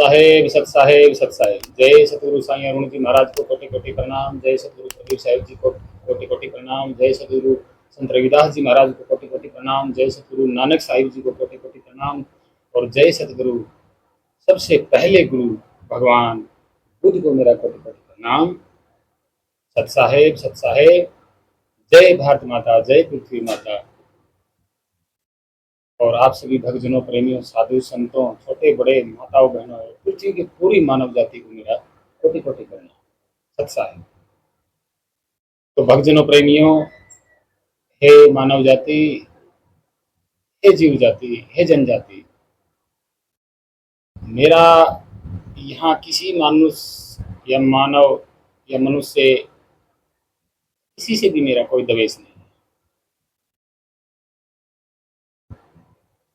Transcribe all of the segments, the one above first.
साहेब, सत साहेब, सत साहेब। जय सतगुरु साईं अरुण जी महाराज को कोटि कोटि प्रणाम। जय सतगुरु कबीर साहिब जी को कोटि कोटि प्रणाम। जय सतगुरु संत रविदास जी महाराज को कोटि कोटि प्रणाम। जय सतगुरु नानक साहिब जी को कोटि कोटि प्रणाम। और जय सतगुरु सबसे पहले गुरु भगवान बुद्ध को मेरा कोटि कोटि प्रणाम। सत साहेब, सत साहेब। जय भारत माता, जय पृथ्वी माता। और आप सभी भक्तजनों, प्रेमियों, साधु संतों, छोटे बड़े, माताओं बहनों, पृथ्वी की पूरी मानव जाति को मेरा कोटि कोटि प्रणाम। सत साहेब। तो भक्तजनों, प्रेमियों, हे मानव जाति, हे जीव जाति, हे जनजाति, मेरा यहाँ किसी मनुष्य या मानव या मनुष्य किसी से भी मेरा कोई द्वेष नहीं है।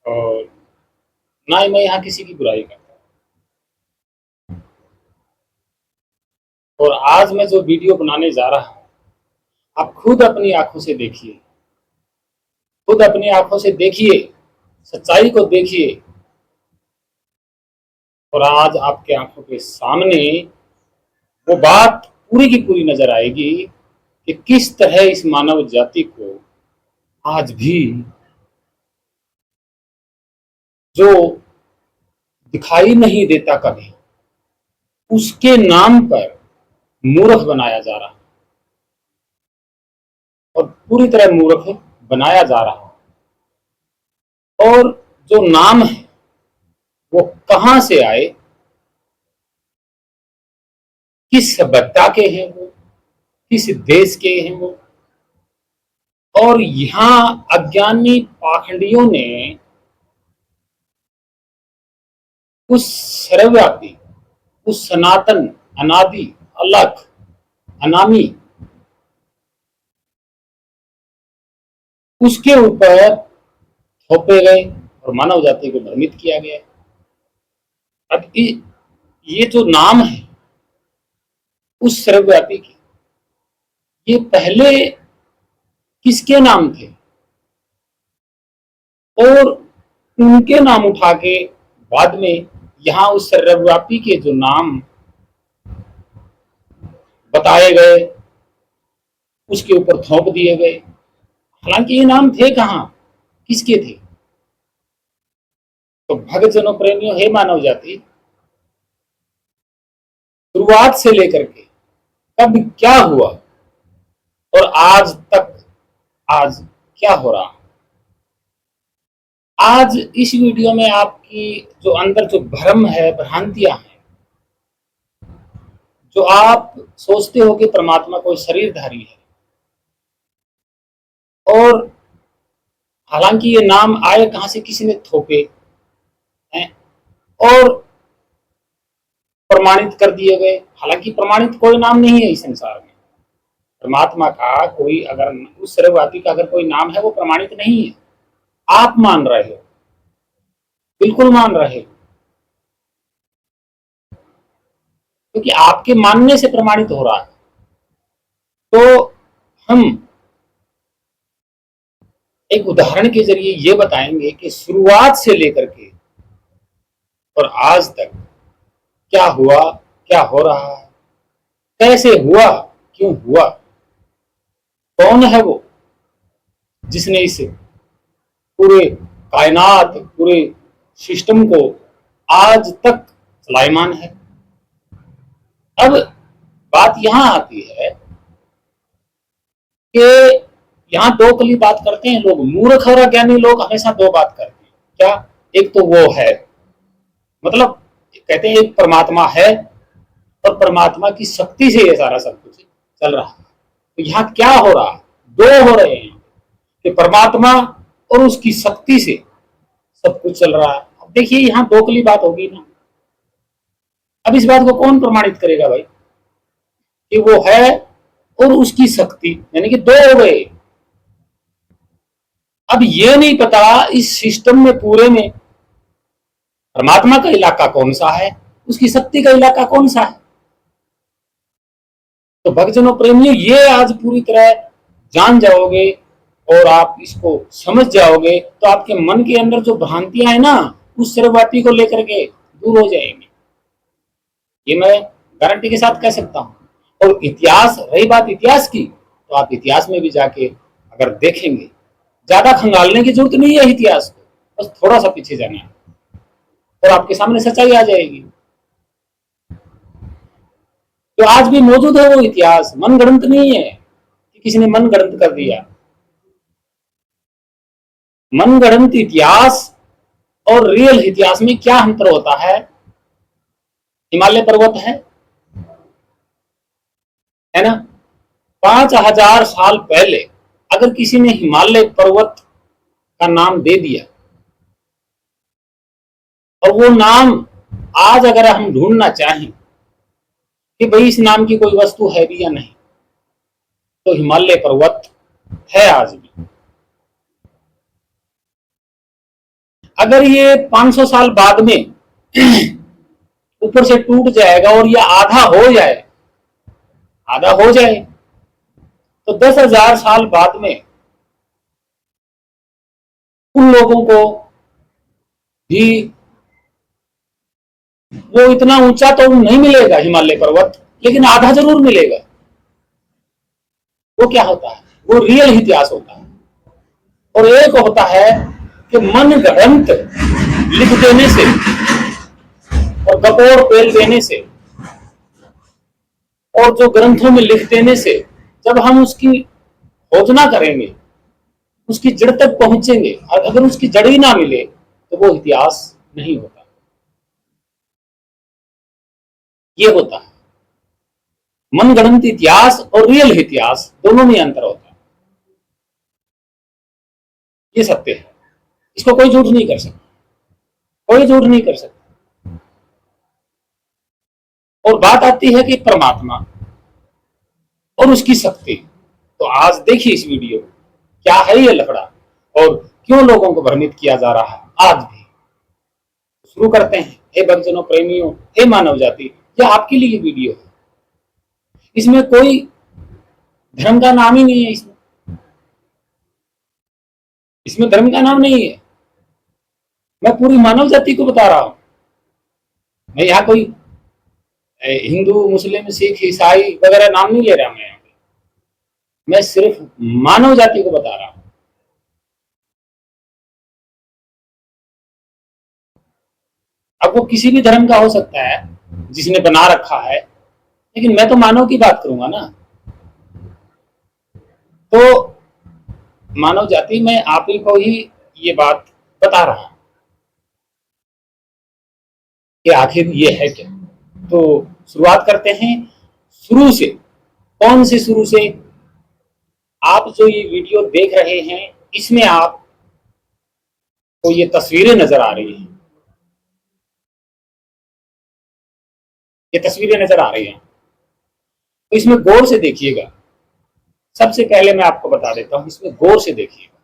और ना ही मैं यहाँ किसी की बुराई करता। और आज मैं जो वीडियो बनाने जा रहा हूँ, आप खुद अपनी आंखों से देखिए, खुद अपनी आंखों से देखिए, सच्चाई को देखिए। और आज आपके आंखों के सामने वो बात पूरी की पूरी नजर आएगी कि किस तरह इस मानव जाति को आज भी जो दिखाई नहीं देता कभी, उसके नाम पर मूर्ख बनाया जा रहा है और पूरी तरह मूर्ख बनाया जा रहा है। और जो नाम है वो कहां से आए, किस सभ्यता के हैं वो, किस देश के हैं वो। और यहां अज्ञानी पाखंडियों ने उस सर्वव्यापी, उस सनातन, अनादि, अलख, अनामी, उसके ऊपर थोपे गए और मानव जाति को भ्रमित किया गया। अब ये जो नाम है उस सर्वव्यापी की, ये पहले किसके नाम थे और उनके नाम उठा के बाद में यहाँ उस सर्वव्यापी के जो नाम बताए गए उसके ऊपर थोप दिए गए। हालांकि ये नाम थे कहाँ, किसके थे? तो भक्तजनों, प्रेमियों, हे मानव जाति, शुरुआत से लेकर के कब क्या हुआ और आज तक आज क्या हो रहा, आज इस वीडियो में आपकी जो अंदर जो भ्रम है, भ्रांतियां हैं, जो आप सोचते हो कि परमात्मा कोई शरीरधारी है, और हालांकि ये नाम आए कहां से, किसी ने थोपे हैं और प्रमाणित कर दिए गए। हालांकि प्रमाणित कोई नाम नहीं है इस संसार में। परमात्मा का कोई, अगर उस सर्वव्यापी का अगर कोई नाम है, वो प्रमाणित नहीं है। आप मान रहे हो, बिल्कुल मान रहे हो, क्योंकि आपके मानने से प्रमाणित हो रहा है। तो हम एक उदाहरण के जरिए ये बताएंगे कि शुरुआत से लेकर के और आज तक क्या हुआ, क्या हो रहा है, कैसे हुआ, क्यों हुआ, कौन है वो जिसने इस पूरे कायनात, पूरे सिस्टम को आज तक चलायमान है। अब बात यहां आती है कि यहाँ दो कली बात करते हैं लोग, मूर्ख और अज्ञानी लोग हमेशा दो बात करते हैं। क्या? एक तो वो है, मतलब कहते हैं एक परमात्मा है और परमात्मा की शक्ति से ये सारा सब कुछ चल रहा है। तो यहाँ क्या हो रहा है? दो हो रहे हैं कि परमात्मा और उसकी शक्ति से सब कुछ चल रहा है। अब देखिए यहाँ दो कली बात होगी ना। अब इस बात को कौन प्रमाणित करेगा भाई कि वो है और उसकी शक्ति, यानी कि दो हो गए। अब ये नहीं पता इस सिस्टम में पूरे में परमात्मा का इलाका कौन सा है, उसकी शक्ति का इलाका कौन सा है। तो भक्तजनों, प्रेमियों, ये आज पूरी तरह जान जाओगे और आप इसको समझ जाओगे तो आपके मन के अंदर जो भ्रांतियां है ना, उस सर्वव्यापी को लेकर के दूर हो जाएंगी। ये मैं गारंटी के साथ कह सकता हूं। और इतिहास, रही बात इतिहास की, तो आप इतिहास में भी जाके अगर देखेंगे, ज्यादा खंगालने की जरूरत नहीं है इतिहास को, बस थोड़ा सा पीछे जाना है और आपके सामने सच्चाई आ जाएगी। तो आज भी मौजूद है वो इतिहास, मनगढ़ंत नहीं है कि किसी ने मनगढ़ंत कर दिया। मनगढ़ंत इतिहास और रियल इतिहास में क्या अंतर होता है? हिमालय पर्वत है ना, 5,000 साल पहले अगर किसी ने हिमालय पर्वत का नाम दे दिया और वो नाम आज अगर हम ढूंढना चाहें कि भाई इस नाम की कोई वस्तु है भी या नहीं, तो हिमालय पर्वत है आज भी। अगर ये 500 साल बाद में ऊपर से टूट जाएगा और ये आधा हो जाए, तो 10,000 साल बाद में उन लोगों को भी वो इतना ऊंचा तो नहीं मिलेगा हिमालय पर्वत, लेकिन आधा जरूर मिलेगा। वो क्या होता है? वो रियल इतिहास होता है। और एक होता है कि मन गढ़ंत लिख देने से और कपोर पेल देने से और जो ग्रंथों में लिख देने से जब हम उसकी खोजना करेंगे, उसकी जड़ तक पहुंचेंगे, और अगर उसकी जड़ ही ना मिले तो वो इतिहास नहीं होता। ये होता है मनगढ़ंत इतिहास और रियल इतिहास, दोनों में अंतर होता है। ये सत्य है, इसको कोई झूठ नहीं कर सकता, कोई झूठ नहीं कर सकता। और बात आती है कि परमात्मा और उसकी शक्ति, तो आज देखिए इस वीडियो, क्या है ये लफड़ा और क्यों लोगों को भ्रमित किया जा रहा है आज भी। शुरू करते हैं। हे भक्तजनों, प्रेमियों, हे मानव जाति, यह आपके लिए वीडियो है। इसमें कोई धर्म का नाम ही नहीं है, इसमें धर्म का नाम नहीं है। मैं पूरी मानव जाति को बता रहा हूं। मैं यहाँ कोई हिंदू, मुस्लिम, सिख, ईसाई वगैरह नाम नहीं ले रहा। मैं सिर्फ मानव जाति को बता रहा हूं। अब वो किसी भी धर्म का हो सकता है जिसने बना रखा है, लेकिन मैं तो मानव की बात करूंगा ना। तो मानव जाति में आप ही को ही ये बात बता रहा हूं कि आखिर ये है क्या। तो शुरुआत करते हैं शुरू से। कौन से शुरू से? आप जो ये वीडियो देख रहे हैं, इसमें आपको ये तस्वीरें नजर आ रही हैं, ये तस्वीरें नजर आ रही हैं, तो इसमें गौर से देखिएगा। सबसे पहले मैं आपको बता देता हूं, इसमें गौर से देखिएगा।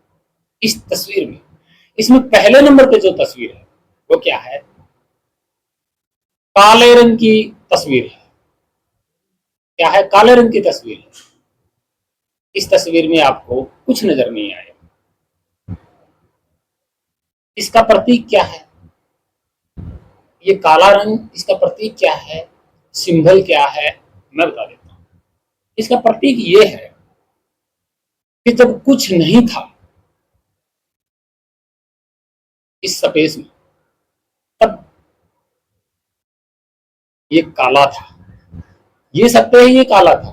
इस तस्वीर में, इसमें पहले नंबर पे जो तस्वीर है वो क्या है? काले रंग की तस्वीर है। क्या है? काले रंग की तस्वीर है। इस तस्वीर में आपको कुछ नजर नहीं आएगा। इसका प्रतीक क्या है? ये काला रंग, इसका प्रतीक क्या है? सिंबल क्या है? मैं बता देता हूं। इसका प्रतीक ये है कि जब कुछ नहीं था इस स्पेस में, तब ये काला था। ये सत्य है, ये काला था।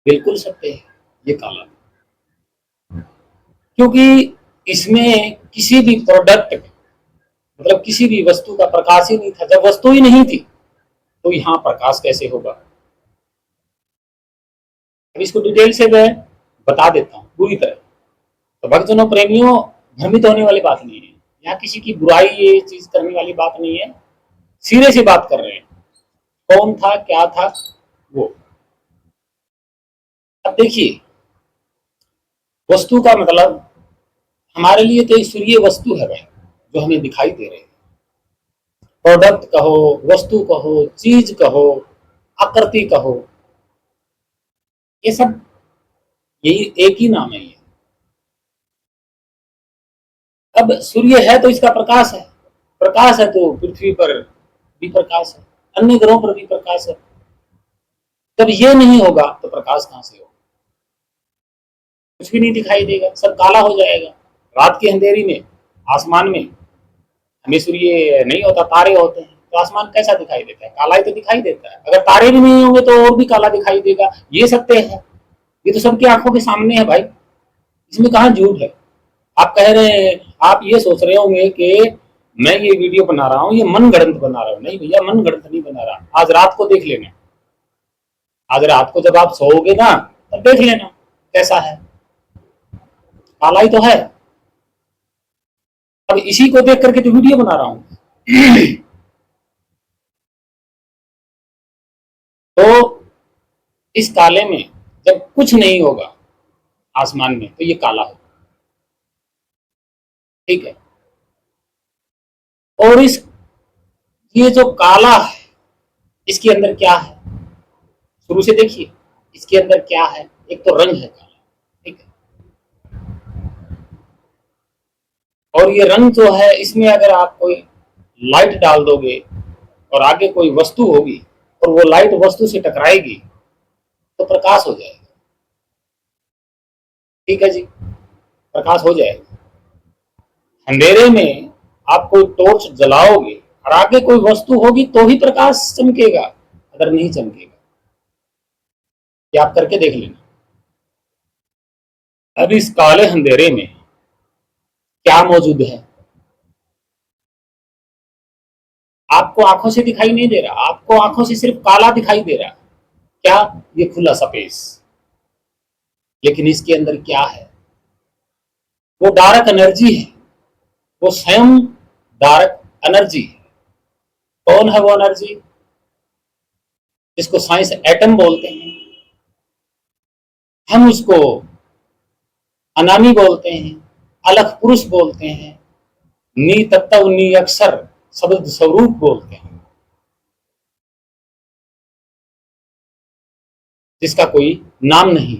बिल्कुल सत्य है, ये काला था। क्योंकि इसमें किसी भी प्रोडक्ट, मतलब किसी भी वस्तु का प्रकाश ही नहीं था। जब वस्तु ही नहीं थी तो यहाँ प्रकाश कैसे होगा? अब इसको डिटेल से मैं बता देता हूँ पूरी तरह। तो भक्तजनों, प्रेमियों, भ्रमित होने वाली बात नहीं है। यहाँ किसी की बुराई, ये चीज करने वाली बात नहीं है। सीधे सी बात कर रहे हैं, कौन था, क्या था वो। अब देखिए, वस्तु का मतलब हमारे लिए तो एक सूर्य वस्तु है वह, जो हमें दिखाई दे रहे हैं। प्रोडक्ट कहो, वस्तु कहो, चीज कहो, आकृति कहो, ये सब यही एक ही नाम है। ये अब सूर्य है तो इसका प्रकाश है, प्रकाश है तो पृथ्वी पर भी प्रकाश है, अन्य ग्रहों पर भी प्रकाश है। जब ये नहीं होगा तो प्रकाश कहां से होगा? कुछ भी नहीं दिखाई देगा, सब काला हो जाएगा। रात की अंधेरी में आसमान में हमें सूर्य नहीं होता, तारे होते हैं, तो आसमान कैसा दिखाई देता है? काला ही तो दिखाई देता है। अगर तारे भी नहीं होंगे तो और भी काला दिखाई देगा। ये सत्य है, ये तो सबकी आंखों के सामने है भाई, इसमें कहाँ झूठ है? आप कह रहे हैं, आप ये सोच रहे होंगे कि मैं ये वीडियो बना रहा हूँ, ये मन गढ़ंत बना रहा हूँ। नहीं भैया, मन गढ़ंत नहीं बना रहा। आज रात को देख लेना, आज रात को जब आप सोओगे ना, तब देख लेना कैसा है, काला ही तो है। अब इसी को देख करके तो वीडियो बना रहा हूँ। तो इस काले में जब कुछ नहीं होगा आसमान में, तो ये काला होगा, ठीक है। और ये जो काला है, इसके अंदर क्या है? शुरू से देखिए, इसके अंदर क्या है? एक तो रंग है काला, ठीक है। और ये रंग जो है, इसमें अगर आप कोई लाइट डाल दोगे और आगे कोई वस्तु होगी और वो लाइट वस्तु से टकराएगी तो प्रकाश हो जाएगा, ठीक है जी, प्रकाश हो जाएगा। अंधेरे में आप कोई टॉर्च जलाओगे और आगे कोई वस्तु होगी तो ही प्रकाश चमकेगा, अगर नहीं चमकेगा। ये आप करके देख लेना। अब इस काले अंधेरे में क्या मौजूद है? आपको आंखों से दिखाई नहीं दे रहा, आपको आंखों से सिर्फ काला दिखाई दे रहा। क्या? ये खुला स्पेस। लेकिन इसके अंदर क्या है? वो डार्क एनर्जी है, वो स्वयं डार्क एनर्जी है। कौन है वो एनर्जी? जिसको साइंस एटम बोलते हैं, हम उसको अनामी बोलते हैं, अलख पुरुष बोलते हैं, नी तत्व नी अक्षर शब्द स्वरूप बोलते हैं, जिसका कोई नाम नहीं,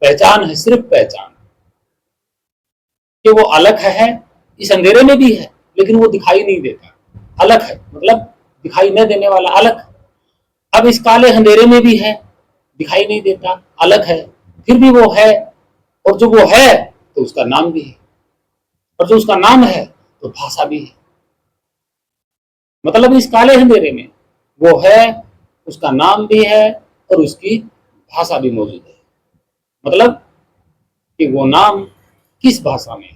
पहचान है, सिर्फ पहचान कि वो अलग है। इस अंधेरे में भी है लेकिन वो दिखाई नहीं देता, अलग है, मतलब दिखाई न देने वाला, अलग। अब इस काले अंधेरे में भी है, दिखाई नहीं देता, अलग है, फिर भी वो है। और जो वो है तो उसका नाम भी है, और जो उसका नाम है तो भाषा भी है। मतलब इस काले अंधेरे में वो है, उसका नाम भी है और उसकी भाषा भी मौजूद है। मतलब कि वो नाम किस भाषा में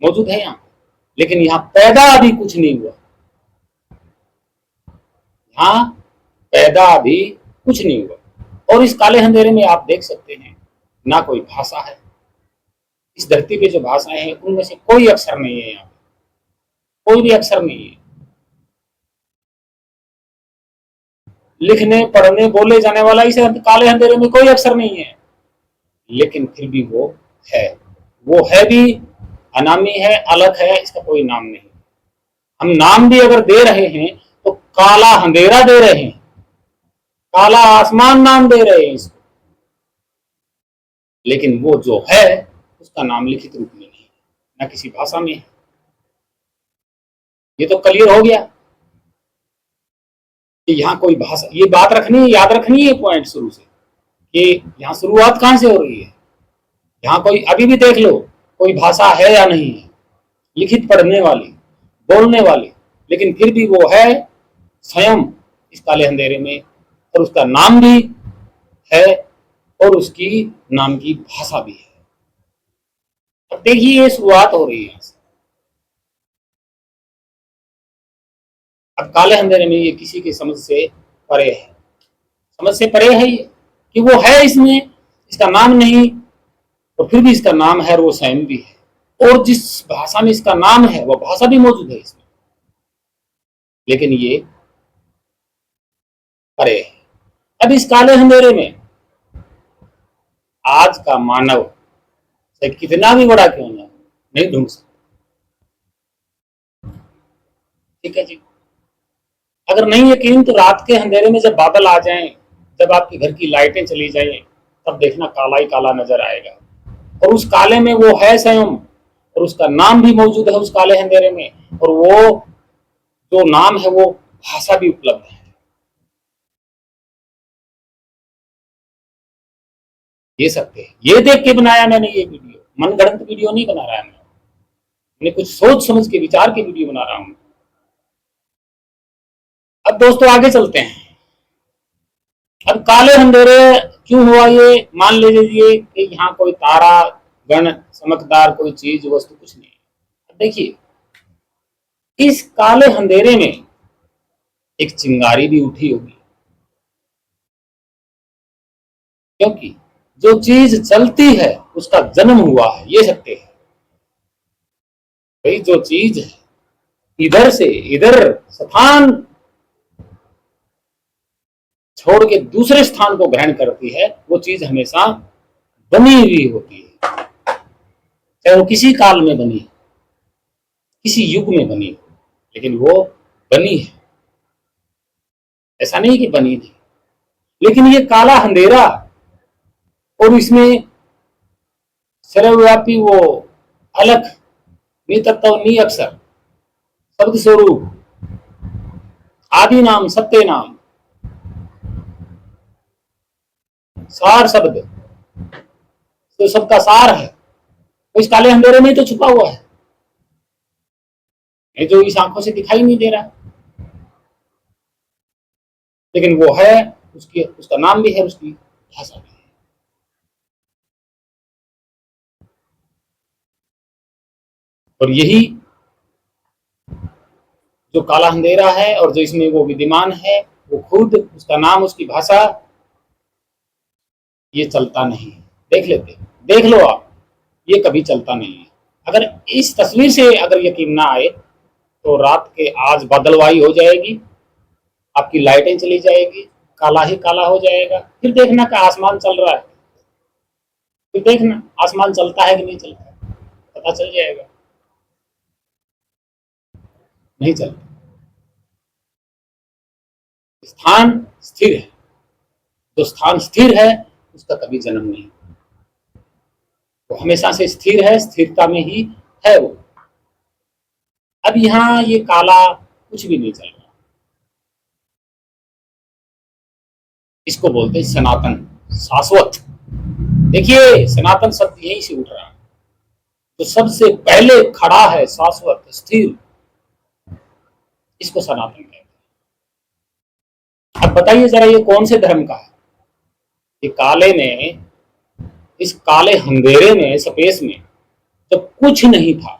मौजूद है यहाँ, लेकिन यहाँ पैदा अभी कुछ नहीं हुआ, यहाँ पैदा अभी कुछ नहीं हुआ। और इस काले अंधेरे में आप देख सकते हैं, ना कोई भाषा है। इस धरती पे जो भाषाएं हैं उनमें से कोई अक्षर नहीं है, यहाँ कोई भी अक्षर नहीं है। लिखने पढ़ने बोले जाने वाला इस काले अंधेरे में कोई अक्षर नहीं है, लेकिन फिर भी वो है भी अनामी है, अलग है, इसका कोई नाम नहीं। हम नाम भी अगर दे रहे हैं तो काला अंधेरा दे रहे हैं, काला आसमान नाम दे रहे हैं इसको, लेकिन वो जो है उसका नाम लिखित रूप में नहीं है, ना किसी भाषा में है। ये तो क्लियर हो गया कि यहाँ कोई भाषा, ये बात रखनी है, याद रखनी है पॉइंट शुरू से, कि यहाँ शुरुआत कहां से हो रही है। यहाँ कोई अभी भी देख लो, कोई भाषा है या नहीं है, लिखित पढ़ने वाली, बोलने वाली, लेकिन फिर भी वो है स्वयं इस काले अंधेरे में, और उसका नाम भी है और उसकी नाम की भाषा भी है। अब देखिए ये शुरुआत हो रही है यहाँ से। अब काले अंधेरे में ये किसी की समझ से परे है, समझ से परे है ये, कि वो है इसमें, इसका नाम नहीं, और फिर भी इसका नाम है और वो स्वयं भी है। और जिस भाषा में इसका नाम है वो भाषा भी मौजूद है इसमें, लेकिन ये परे है। अब इस काले अंधेरे में आज का मानव चाहे कितना भी बड़ा क्यों ना, नहीं ढूंढ सकता, ठीक है जी। अगर नहीं यकीन तो रात के अंधेरे में जब बादल आ जाएं, जब आपके घर की लाइटें चली जाएं, तब देखना काला ही काला नजर आएगा। और उस काले में वो है स्वयं, और उसका नाम भी मौजूद है उस काले अंधेरे में, और वो जो नाम है वो भाषा भी उपलब्ध है। ये सकते हैं, ये देख के बनाया मैंने ये वीडियो, मनगढ़ंत वीडियो नहीं बना रहा है मैंने कुछ सोच समझ के विचार के वीडियो बना रहा हूं। अब दोस्तों आगे चलते हैं। अब काले अंधेरे क्यों हुआ, ये मान लीजिए कि यहाँ कोई तारा गण चमकदार कोई चीज वस्तु कुछ नहीं है। देखिए इस काले अंधेरे में एक चिंगारी भी उठी होगी, क्योंकि जो चीज चलती है उसका जन्म हुआ है, ये सत्य है भाई। जो चीज है इधर से इधर स्थान छोड़ के दूसरे स्थान को ग्रहण करती है, वो चीज हमेशा बनी हुई होती है, चाहे वो किसी काल में बनी, किसी युग में बनी, लेकिन वो बनी है। ऐसा नहीं कि बनी थी। लेकिन ये काला अंधेरा और इसमें सर्वव्यापी वो अलग नितत्व नी अक्षर शब्द स्वरूप आदि नाम सत्य नाम सार शब्द, तो सबका सार है, तो इस काले अंधेरे में तो छुपा हुआ है, ये जो इस आंखों से दिखाई नहीं दे रहा, लेकिन वो है, उसकी उसका नाम भी है, उसकी भाषा भी है। और यही जो काला अंधेरा है और जो इसमें वो विद्यमान है, वो खुद, उसका नाम, उसकी भाषा, ये चलता नहीं है। देख लेते, देख लो आप, ये कभी चलता नहीं है। अगर इस तस्वीर से अगर यकीन ना आए तो रात के आज बादलवाई हो जाएगी, आपकी लाइटें चली जाएगी, काला ही काला हो जाएगा, फिर देखना कि आसमान चल रहा है, फिर देखना आसमान चलता है कि नहीं चलता है, पता चल जाएगा। नहीं चलता, स्थान स्थिर है, जो स्थान स्थिर है उसका कभी जन्म नहीं, वो हमेशा से स्थिर है, स्थिरता में ही है वो। अब यहाँ ये काला कुछ भी नहीं चल रहा, इसको बोलते हैं सनातन, शाश्वत। देखिए सनातन शब्द यहीं से उठ रहा है, तो सबसे पहले खड़ा है, शाश्वत स्थिर, इसको सनातन कहते हैं। अब बताइए जरा ये कौन से धर्म का है? ये काले में, इस काले अंधेरे में, स्पेस में जब कुछ नहीं था,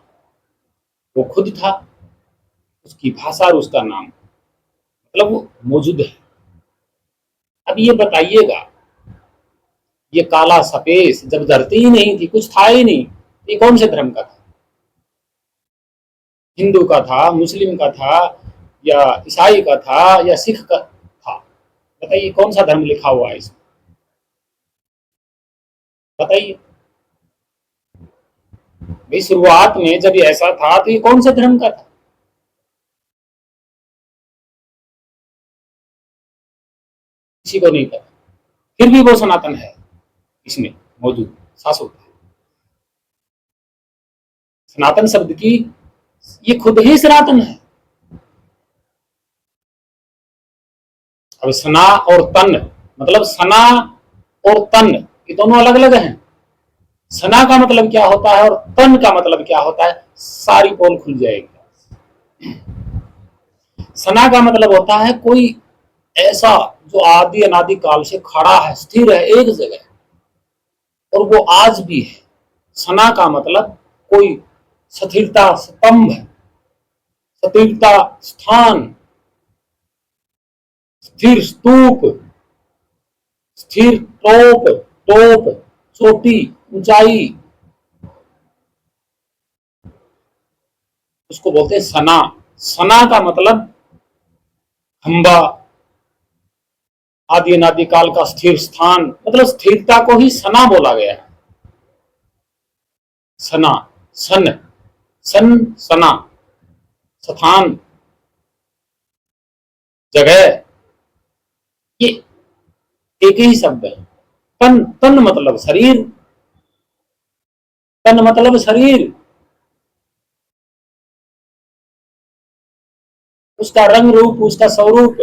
वो खुद था, उसकी भाषा और उसका नाम, मतलब वो मौजूद है। अब ये बताइएगा, ये काला स्पेस जब धरती ही नहीं थी, कुछ था ही नहीं, ये कौन से धर्म का था? हिंदू का था, मुस्लिम का था, या ईसाई का था, या सिख का था? बताइए कौन सा धर्म लिखा हुआ है इसमें, बताइए भाई। शुरुआत में जब ये ऐसा था तो ये कौन से धर्म का था? किसी को नहीं पता, फिर भी वो सनातन है, इसमें मौजूद, शाश्वत है। सनातन शब्द की ये खुद ही सनातन है। अब सना और तन, मतलब सना और तन ये दोनों अलग अलग हैं। सना का मतलब क्या होता है और तन का मतलब क्या होता है, सारी पोल खुल जाएगी। सना का मतलब होता है कोई ऐसा जो आदि अनादि काल से खड़ा है, स्थिर है एक जगह, और वो आज भी है। सना का मतलब कोई स्थिरता, स्तंभ, स्थिरता, स्थान, स्थिर स्तूप, स्थिर टोप, टोप चोटी, ऊंचाई, उसको बोलते हैं सना। सना का मतलब खंबा, आदि अनादि काल का स्थिर स्थान, मतलब स्थिरता को ही सना बोला गया है। सना, सन, सन, सना, स्थान, जगह, ये एक ही शब्द है। तन, तन मतलब शरीर, तन मतलब शरीर, उसका रंग रूप, उसका स्वरूप,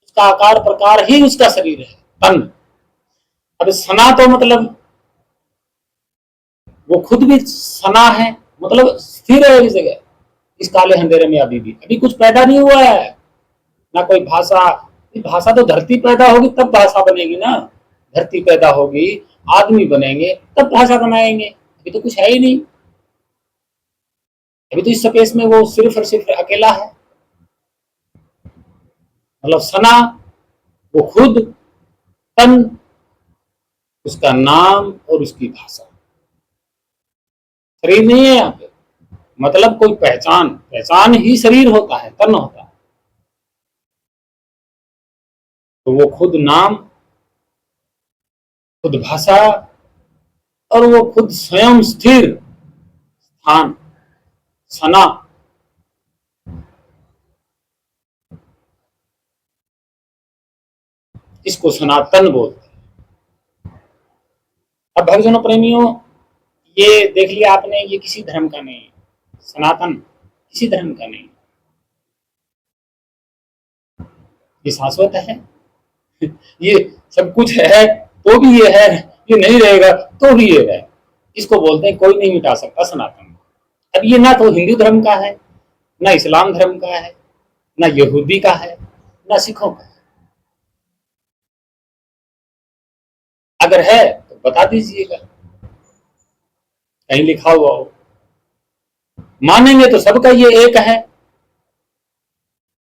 उसका आकार प्रकार ही उसका शरीर है, तन। अब सना तो मतलब वो खुद भी सना है, मतलब स्थिर है इस जगह, इस काले अंधेरे में अभी कुछ पैदा नहीं हुआ है, ना कोई भाषा। भाषा तो धरती पैदा होगी तब भाषा बनेगी ना, धरती पैदा होगी, आदमी बनेंगे तब भाषा बनाएंगे, अभी तो कुछ है ही नहीं। अभी तो इस स्पेस में वो सिर्फ और सिर्फ अकेला है, मतलब सना, वो खुद, तन, उसका नाम और उसकी भाषा। शरीर नहीं है यहाँ पे, मतलब कोई पहचान, पहचान ही शरीर होता है, तन होता है। तो वो खुद नाम, खुद भाषा, और वो खुद स्वयं स्थिर स्थान, सना। इसको सनातन बोलते हैं। अब भक्तजनों प्रेमियों, ये देख लिया आपने, ये किसी धर्म का नहीं है, सनातन किसी धर्म का नहीं, ये शाश्वत है। ये सब कुछ है तो भी ये है, ये नहीं रहेगा तो भी ये है। इसको बोलते हैं कोई नहीं मिटा सकता सनातन। अब ये ना तो हिंदू धर्म का है, ना इस्लाम धर्म का है, ना यहूदी का है, ना सिखों का है। अगर है तो बता दीजिएगा, कहीं लिखा हुआ हो। मानेंगे तो सबका ये एक है,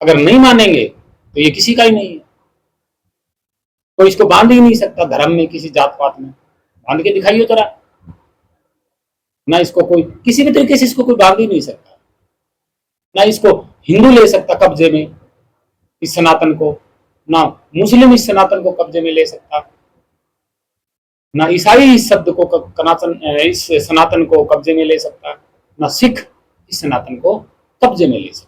अगर नहीं मानेंगे तो ये किसी का ही नहीं है। कोई इसको बांध ही नहीं सकता धर्म में, किसी जात पात में बांध के दिखाइए जरा। ना इसको कोई किसी भी तरीके से इसको कोई बांध ही नहीं सकता, ना इसको हिंदू ले सकता कब्जे में इस सनातन को, ना मुस्लिम इस सनातन को कब्जे में ले सकता, ना ईसाई इस शब्द को इस सनातन को कब्जे में ले सकता, ना सिख इस सनातन को कब्जे में ले सकता।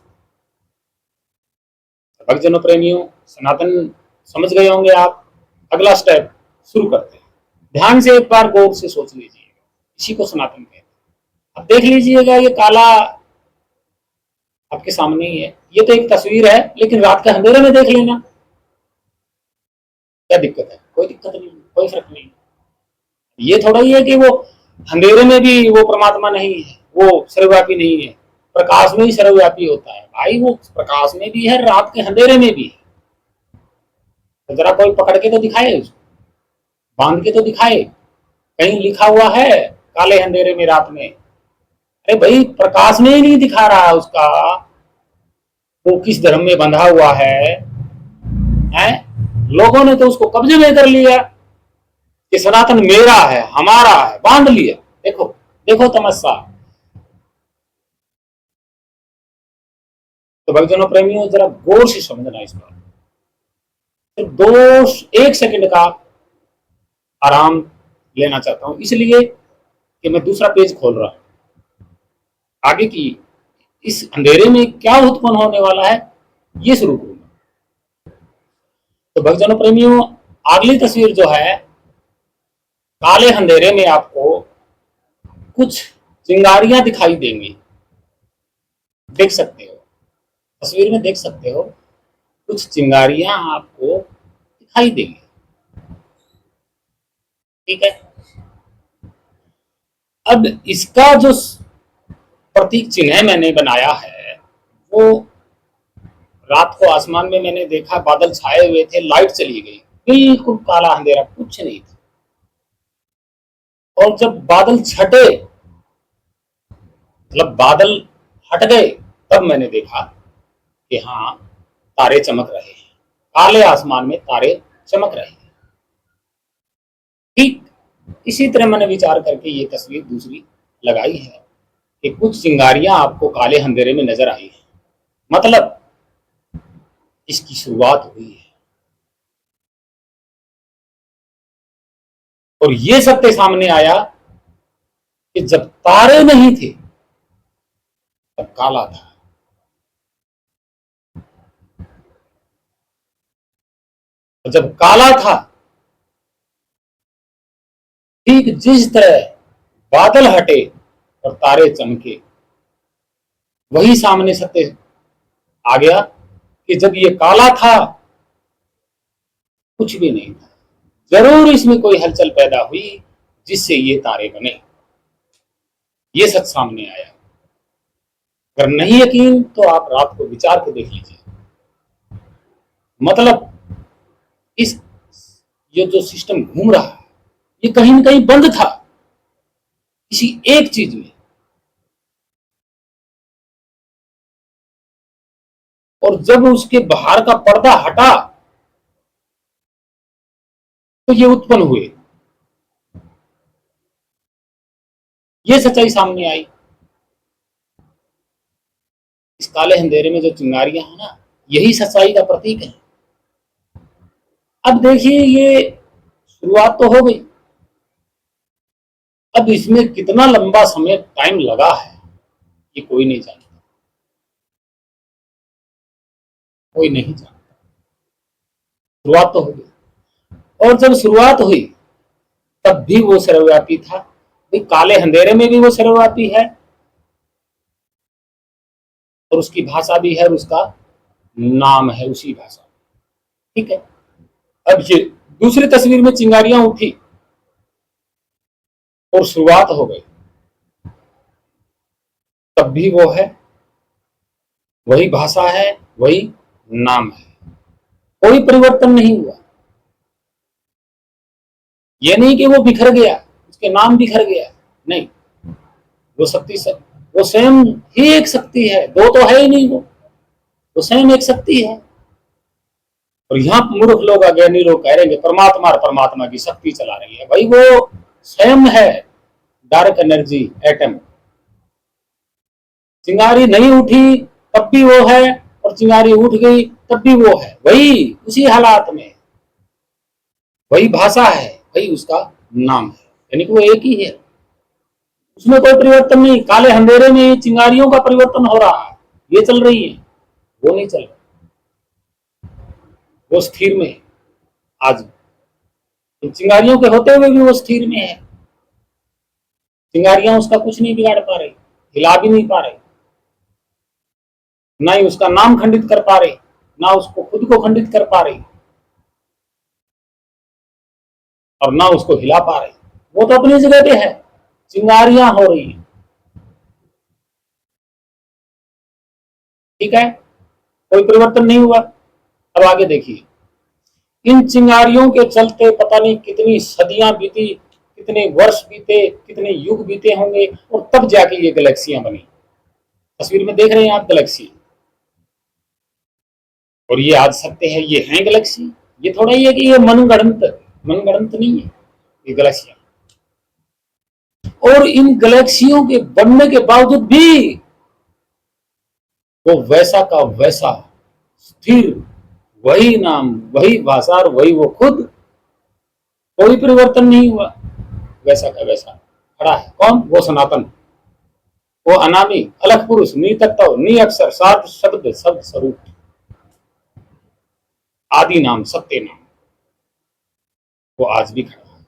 भक्तजनों प्रेमियों, सनातन समझ गए होंगे आप। अगला स्टेप शुरू करते हैं। ध्यान से एक बार गौर से सोच लीजिएगा, इसी को सनातन कहते हैं। अब देख लीजिएगा, ये काला आपके सामने ही है, ये तो एक तस्वीर है, लेकिन रात के अंधेरे में देख लेना, क्या दिक्कत है? कोई दिक्कत नहीं, कोई फर्क नहीं। ये थोड़ा ही है कि वो अंधेरे में भी वो परमात्मा नहीं है, वो सर्वव्यापी नहीं है, प्रकाश में ही सर्वव्यापी होता है। भाई वो प्रकाश में भी है, रात के अंधेरे में भी है। तो जरा कोई पकड़ के तो दिखाए उसको, बांध के तो दिखाए। कहीं लिखा हुआ है काले अंधेरे में रात में? अरे भाई प्रकाश में ही नहीं दिखा रहा उसका, वो किस धर्म में बंधा हुआ है? लोगों ने तो उसको कब्जे में कर लिया कि सनातन मेरा है, हमारा है, बांध लिया। देखो देखो तमस्या। तो भक्तजनों प्रेमियों, जरा गौर से समझना इस बात। तो दो एक सेकंड का आराम लेना चाहता हूं, इसलिए कि मैं दूसरा पेज खोल रहा हूं। आगे की इस अंधेरे में क्या उत्पन्न होने वाला है ये शुरू करूंगा। तो भक्तजनों प्रेमियों, अगली तस्वीर जो है, काले अंधेरे में आपको कुछ चिंगारियां दिखाई देंगी, देख सकते हो, तस्वीर में देख सकते हो, कुछ चिंगारियां आपको दिखाई देंगी। ठीक है। अब इसका जो प्रतीक चिन्ह मैंने बनाया है, वो रात को आसमान में मैंने देखा, बादल छाए हुए थे, लाइट चली गई, बिल्कुल काला अंधेरा, कुछ नहीं था। और जब बादल छटे, मतलब बादल हट गए, तब मैंने देखा कि हाँ, तारे चमक रहे हैं, काले आसमान में तारे चमक रहे हैं। ठीक इसी तरह मैंने विचार करके ये तस्वीर दूसरी लगाई है कि कुछ चिंगारियां आपको काले अंधेरे में नजर आई है, मतलब इसकी शुरुआत हुई है। और ये सत्य सामने आया कि जब तारे नहीं थे तब काला था, और जब काला था, ठीक जिस तरह बादल हटे और तारे चमके, वही सामने सत्य आ गया कि जब ये काला था कुछ भी नहीं था, जरूर इसमें कोई हलचल पैदा हुई जिससे ये तारे बने। ये सच सामने आया। अगर नहीं यकीन तो आप रात को विचार के देख लीजिए। मतलब इस ये जो सिस्टम घूम रहा है ये कहीं न कहीं बंद था किसी एक चीज में, और जब उसके बाहर का पर्दा हटा तो ये उत्पन्न हुए। ये सच्चाई सामने आई। इस काले अंधेरे में जो चिंगारियां हैं ना, यही सच्चाई का प्रतीक है। अब देखिए, ये शुरुआत तो हो गई, अब इसमें कितना लंबा समय टाइम लगा है ये कोई नहीं जानता, कोई नहीं जानता। शुरुआत तो हो गई, और जब शुरुआत हुई तब भी वो सर्वव्यापी था। भाई, काले अंधेरे में भी वो सर्वव्यापी है, और उसकी भाषा भी है, और उसका नाम है उसी भाषा। ठीक है। अब ये दूसरी तस्वीर में चिंगारियां उठी और शुरुआत हो गई, तब भी वो है, वही भाषा है, वही नाम है, कोई परिवर्तन नहीं हुआ। ये नहीं कि वो बिखर गया, उसके नाम बिखर गया, नहीं। वो शक्ति से वो स्वयं ही एक शक्ति है, दो तो है ही नहीं। वो स्वयं एक शक्ति है। और यहाँ मूर्ख लोग, अज्ञानी लोग कह रहे हैं परमात्मा और परमात्मा की शक्ति चला रही है। भाई, वो स्वयं है डार्क एनर्जी, एटम। चिंगारी नहीं उठी तब भी वो है, और चिंगारी उठ गई तब भी वो है, वही उसी हालात में, वही भाषा है, वही उसका नाम है, यानी कि वो एक ही है। उसमें कोई परिवर्तन नहीं। काले अंधेरे में चिंगारियों का परिवर्तन हो रहा है, ये चल रही है, वो नहीं चल रहा, वो स्थिर में है आज। चिंगारियों के होते हुए भी वो स्थिर में है। चिंगारियां उसका कुछ नहीं बिगाड़ पा रही, हिला भी नहीं पा रही, ना ही उसका नाम खंडित कर पा रही, ना उसको खुद को खंडित कर पा रही, और ना उसको हिला पा रही। वो तो अपनी जगह पे है, चिंगारियां हो रही हैं। ठीक है, कोई परिवर्तन नहीं हुआ। अब आगे देखिए, इन चिंगारियों के चलते पता नहीं कितनी सदियां बीती, कितने वर्ष बीते, कितने युग बीते होंगे, और तब जाके ये गैलेक्सियां बनी। तस्वीर में देख रहे हैं आप गैलेक्सी, और ये आज सकते हैं ये हैं गैलेक्सी। ये थोड़ा ही है कि ये मनगढ़ंत नहीं है ये गैलेक्सियां। और इन गैलेक्सियों के बनने के बावजूद भी वो वैसा का वैसा स्थिर, वही नाम, वही भाषा, और वही वो खुद, कोई परिवर्तन नहीं हुआ, वैसा का वैसा खड़ा है। कौन? वो सनातन, वो अनामी, अलग पुरुष, नी तत्व, नी अक्षर, सात शब्द, शब्द स्वरूप, आदि नाम, सत्य नाम, वो आज भी खड़ा है।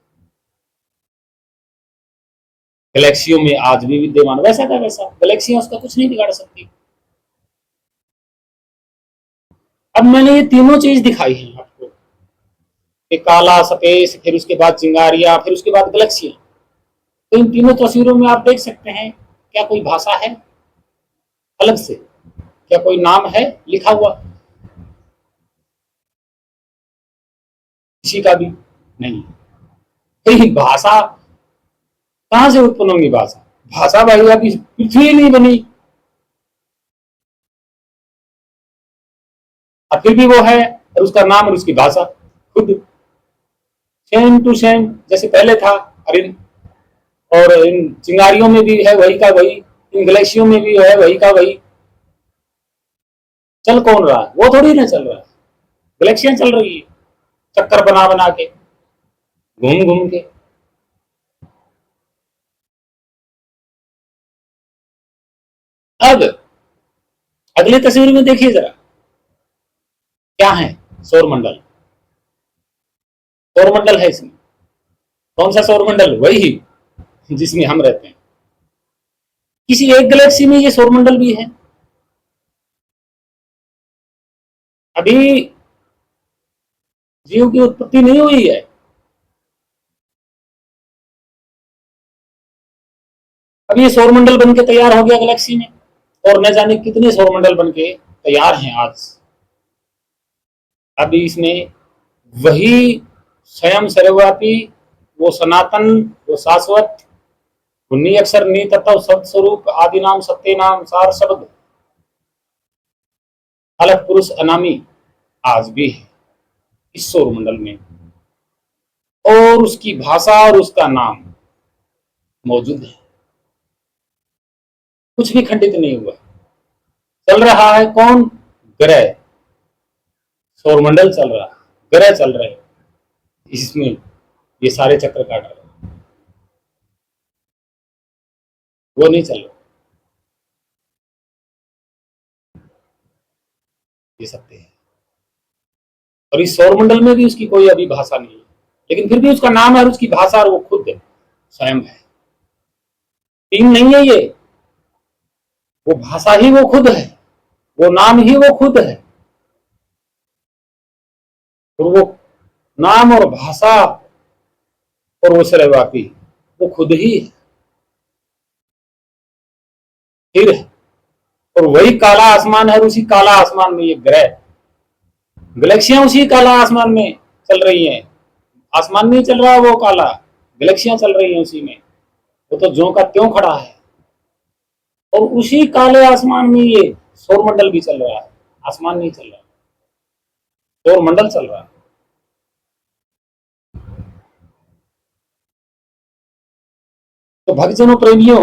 गैलेक्सियों में आज भी विद्यमान, वैसा का वैसा। गैलेक्सियां उसका कुछ नहीं बिगाड़ सकती। अब मैंने ये तीनों चीज दिखाई है आपको, कि काला, सफेद, फिर उसके बाद चिंगारियां, फिर उसके बाद गैलेक्सियां। तो इन तीनों तस्वीरों में आप देख सकते हैं, क्या कोई भाषा है अलग से? क्या कोई नाम है लिखा हुआ? किसी का भी नहीं। तो ये भाषा कहां से उत्पन्न होगी? भाषा भाषा भाई अभी पृथ्वी नहीं बनी, और फिर भी वो है, और उसका नाम और उसकी भाषा खुद सेम टू सेम जैसे पहले था। और इन चिंगारियों में भी है वही का वही, इन गैलेक्सियों में भी है वही का वही। चल कौन रहा है? वो थोड़ी ना चल रहा है, गैलेक्सियां चल रही है, चक्कर बना बना के, घूम घूम के। अब अगली तस्वीर में देखिए जरा, क्या है? सौरमंडल। सौरमंडल है इसमें। कौन सा सौरमंडल? वही जिसमें हम रहते हैं। किसी एक गैलेक्सी में ये सौरमंडल भी है, अभी जीव की उत्पत्ति नहीं हुई है। अब ये सौरमंडल बन के तैयार हो गया गैलेक्सी में, और न जाने कितने सौरमंडल बन के तैयार हैं आज। अभी इसमें वही स्वयं सर्वव्यापी, वो सनातन, वो शाश्वत, वो नी अक्षर नी तत्व सत स्वरूप आदि नाम सत्य नाम सार शब्द अलग पुरुष अनामी आज भी है इस सौरमंडल में, और उसकी भाषा और उसका नाम मौजूद है। कुछ भी खंडित नहीं हुआ। चल रहा है कौन? ग्रह, सौरमंडल चल रहा है, ग्रह चल रहे हैं, इसमें ये सारे चक्र काट रहे हैं, वो नहीं चल रहा। ये सत्य है। और इस सौरमंडल में भी उसकी कोई अभी भाषा नहीं है, लेकिन फिर भी उसका नाम है और उसकी भाषा, और वो खुद स्वयं है। टीम नहीं है ये, वो भाषा ही वो खुद है, वो नाम ही वो खुद है, और वो नाम और भाषा और वो सर्वव्यापी वो खुद ही है। फिर और वही काला आसमान है, और उसी काला आसमान में ये ग्रह, गैलेक्सियां उसी काला आसमान में चल रही हैं। आसमान नहीं चल रहा वो काला, गैलेक्सियां चल रही हैं उसी में। वो तो ज्यों का त्यों खड़ा है, और उसी काले आसमान में ये सौरमंडल भी चल रहा है। आसमान नहीं चल रहा, सौरमंडल चल रहा है। तो भक्तजनों, प्रेमियों,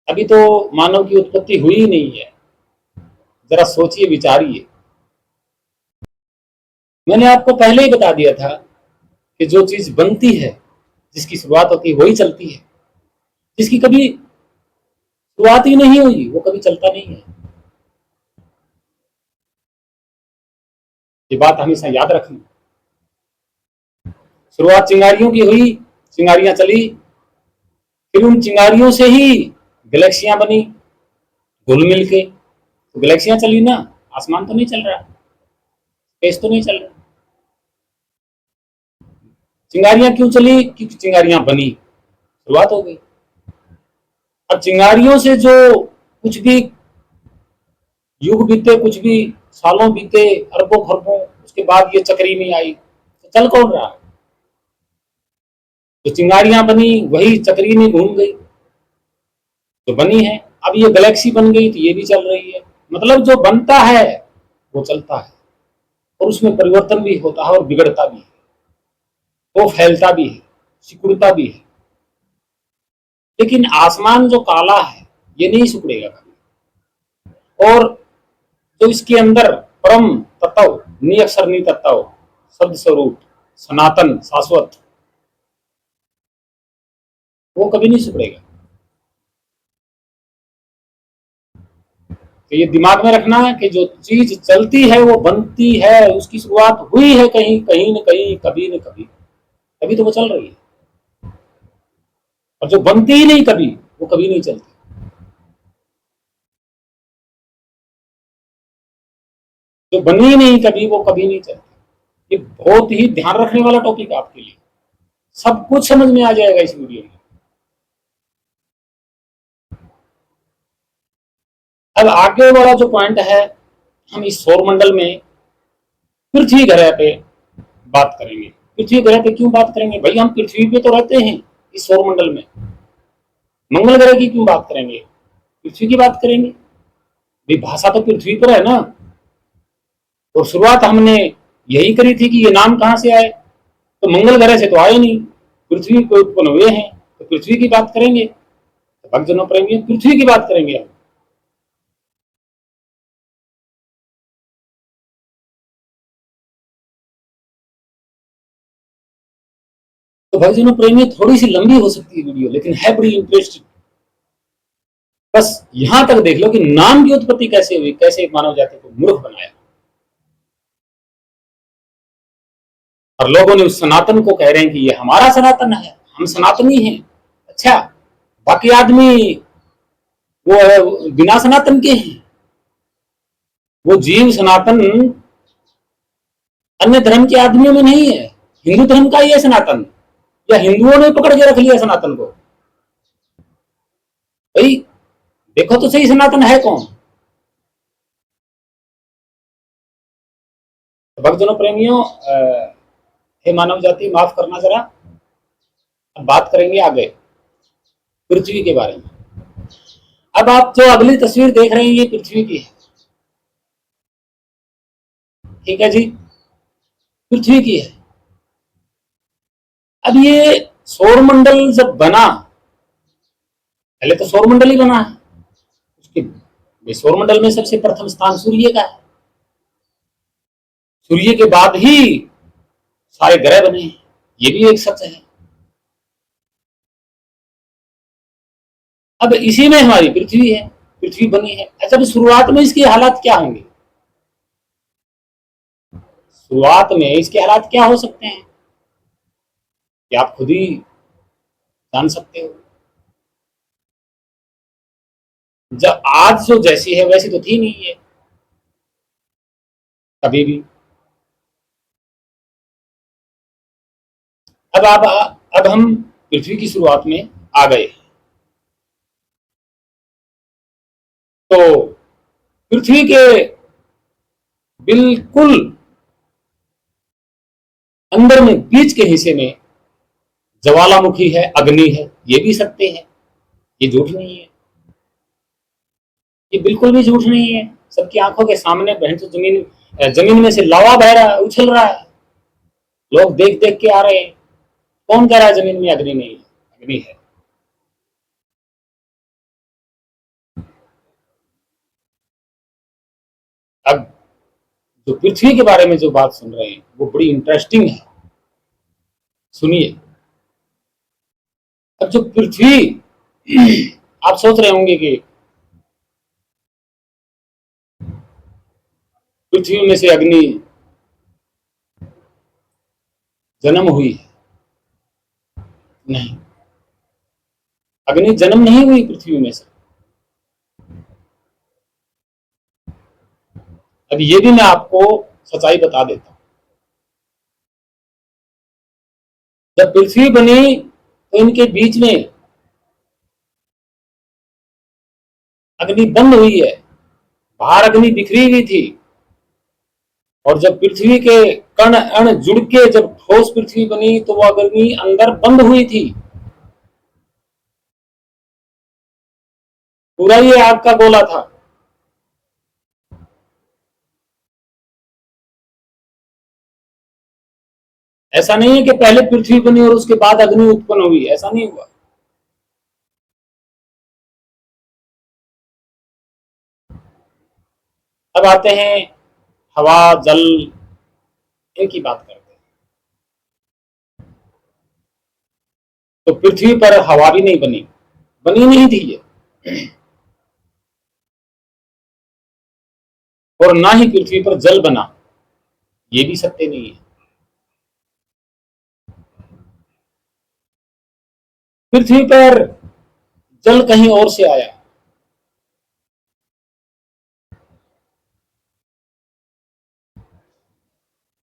अभी तो मानव की उत्पत्ति हुई ही नहीं है। जरा सोचिए, विचारिए। मैंने आपको पहले ही बता दिया था कि जो चीज बनती है, जिसकी शुरुआत होती है, वही चलती है। जिसकी कभी शुरुआत ही नहीं हुई, वो कभी चलता नहीं है। ये बात हमेशा याद रखनी। शुरुआत चिंगारियों की हुई, चिंगारियां चली, फिर उन चिंगारियों से ही गैलेक्सियां बनी घुल मिल के। तो गैलेक्सियां चली ना, आसमान तो नहीं चल रहा, स्पेस तो नहीं चल रहा। चिंगारियां क्यों चली? क्योंकि चिंगारियां बनी, शुरुआत हो गई। अब चिंगारियों से जो कुछ भी युग बीते, कुछ भी सालों बीते, अरबों खरबों, उसके बाद ये चक्री में आई, तो चल कौन रहा? तो चिंगारियां बनी, वही चक्री में घूम गई तो बनी है। अब ये गैलेक्सी बन गई तो ये भी चल रही है। मतलब जो बनता है वो चलता है, और उसमें परिवर्तन भी होता है और बिगड़ता भी है, वो फैलता भी है, सिकुड़ता भी है। लेकिन आसमान जो काला है ये नहीं सिकुड़ेगा कभी। और जो इसके अंदर परम तत्व, नी अक्षर नी तत्व, शब्द स्वरूप, सनातन, शाश्वत, वो कभी नहीं सिकुड़ेगा। तो ये दिमाग में रखना है कि जो चीज चलती है वो बनती है, उसकी शुरुआत हुई है कहीं, कहीं न कहीं, कभी न कभी, तभी तो वो चल रही है। और जो बनती ही नहीं कभी, वो कभी नहीं चलती। जो बनी ही नहीं कभी, वो कभी नहीं चलती। ये बहुत ही ध्यान रखने वाला टॉपिक है आपके लिए। सब कुछ समझ में आ जाएगा इस वीडियो में। अब आगे वाला जो पॉइंट है, हम इस सौरमंडल में पृथ्वी ग्रह पे बात करेंगे। पृथ्वी ग्रह पे क्यों बात करेंगे? भाई हम पृथ्वी पे तो रहते हैं इस सौरमंडल में, मंगल ग्रह की क्यों बात करेंगे? पृथ्वी की बात करेंगे। भाई भाषा तो पृथ्वी पर है ना, और शुरुआत हमने यही करी थी कि ये नाम कहां से आए, तो मंगल ग्रह से तो आए नहीं, पृथ्वी को उत्पन्न हुए हैं, तो पृथ्वी की बात करेंगे। तो भक्तजनों, प्रेमी, पृथ्वी की बात करेंगे हम। तो भक्तजनों, प्रेमी, थोड़ी सी लंबी हो सकती है वीडियो, लेकिन है बड़ी इंटरेस्टिंग। बस यहां तक देख लो कि नाम की उत्पत्ति कैसे हुई, कैसे मानव जाति को मूर्ख बनाया, और लोगों ने उस सनातन को कह रहे हैं कि ये हमारा सनातन है, हम सनातनी हैं। अच्छा, बाकी आदमी वो बिना सनातन के हैं, वो जीव सनातन अन्य धर्म के आदमियों में नहीं है, हिंदू धर्म का ही है सनातन, या हिंदुओं ने पकड़ के रख लिया सनातन को। भाई देखो तो सही, सनातन है कौन? भक्तजनों, प्रेमियों, हे मानव जाति, माफ करना जरा, अब बात करेंगे आगे पृथ्वी के बारे में। अब आप जो अगली तस्वीर देख रहे हैं ये पृथ्वी की है, ठीक है जी, पृथ्वी की है। अब ये सौरमंडल जब बना, पहले तो सौरमंडल ही बना है, उसके सौरमंडल में सबसे प्रथम स्थान सूर्य का है, सूर्य के बाद ही सारे ग्रह बने हैं, ये भी एक सच है। अब इसी में हमारी पृथ्वी है, पृथ्वी बनी है। अच्छा, तो शुरुआत में इसके हालात क्या होंगे? शुरुआत में इसके हालात क्या हो सकते हैं कि आप खुद ही जान सकते हो। जब आज जो जैसी है वैसी तो थी नहीं है कभी भी। अब हम पृथ्वी की शुरुआत में आ गए। तो पृथ्वी के बिल्कुल अंदर में, बीच के हिस्से में ज्वालामुखी है, अग्नि है, ये भी सत्य है, ये झूठ नहीं है, ये बिल्कुल भी झूठ नहीं है। सबकी आंखों के सामने बहन तो जमीन में से लावा बह रहा है, उछल रहा है, लोग देख देख के आ रहे हैं। कौन कह रहा है जमीन में अग्नि नहीं है? अग्नि है। अब जो पृथ्वी के बारे में जो बात सुन रहे हैं वो बड़ी इंटरेस्टिंग है, सुनिए। अब जो पृथ्वी, आप सोच रहे होंगे कि पृथ्वी में से अग्नि जन्म हुई है। नहीं, अग्नि जन्म नहीं हुई पृथ्वी में से। अब ये भी मैं आपको सच्चाई बता देता हूं। जब पृथ्वी बनी तो इनके बीच में अग्नि बंद हुई है, बाहर अग्नि बिखरी हुई थी, और जब पृथ्वी के कण अण जुड़ के जब ठोस पृथ्वी बनी तो वो अग्नि अंदर बंद हुई थी। पूरा ये आग का गोला था। ऐसा नहीं है कि पहले पृथ्वी बनी और उसके बाद अग्नि उत्पन्न हुई, ऐसा नहीं हुआ। अब आते हैं हवा, जल, इनकी बात करते हैं। तो पृथ्वी पर हवा भी नहीं बनी, बनी नहीं थी ये, और ना ही पृथ्वी पर जल बना, ये भी सत्य नहीं है। पृथ्वी पर जल कहीं और से आया।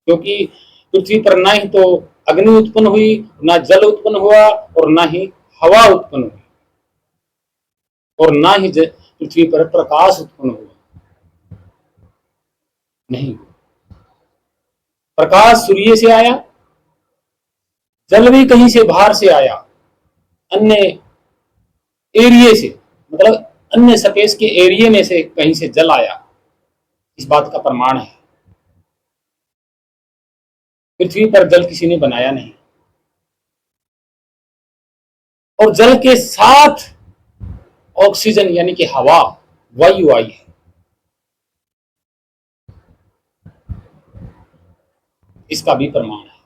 क्योंकि पृथ्वी पर ना ही तो अग्नि उत्पन्न हुई, ना जल उत्पन्न हुआ, और ना ही हवा उत्पन्न हुई, और ना ही पृथ्वी पर प्रकाश उत्पन्न हुआ। नहीं, प्रकाश सूर्य से आया, जल भी कहीं से बाहर से आया, अन्य एरिए से, मतलब अन्य स्पेस के एरिए में से कहीं से जल आया। इस बात का प्रमाण है। पृथ्वी पर जल किसी ने बनाया नहीं, और जल के साथ ऑक्सीजन यानी कि हवा, वायु आई है। इसका भी प्रमाण है।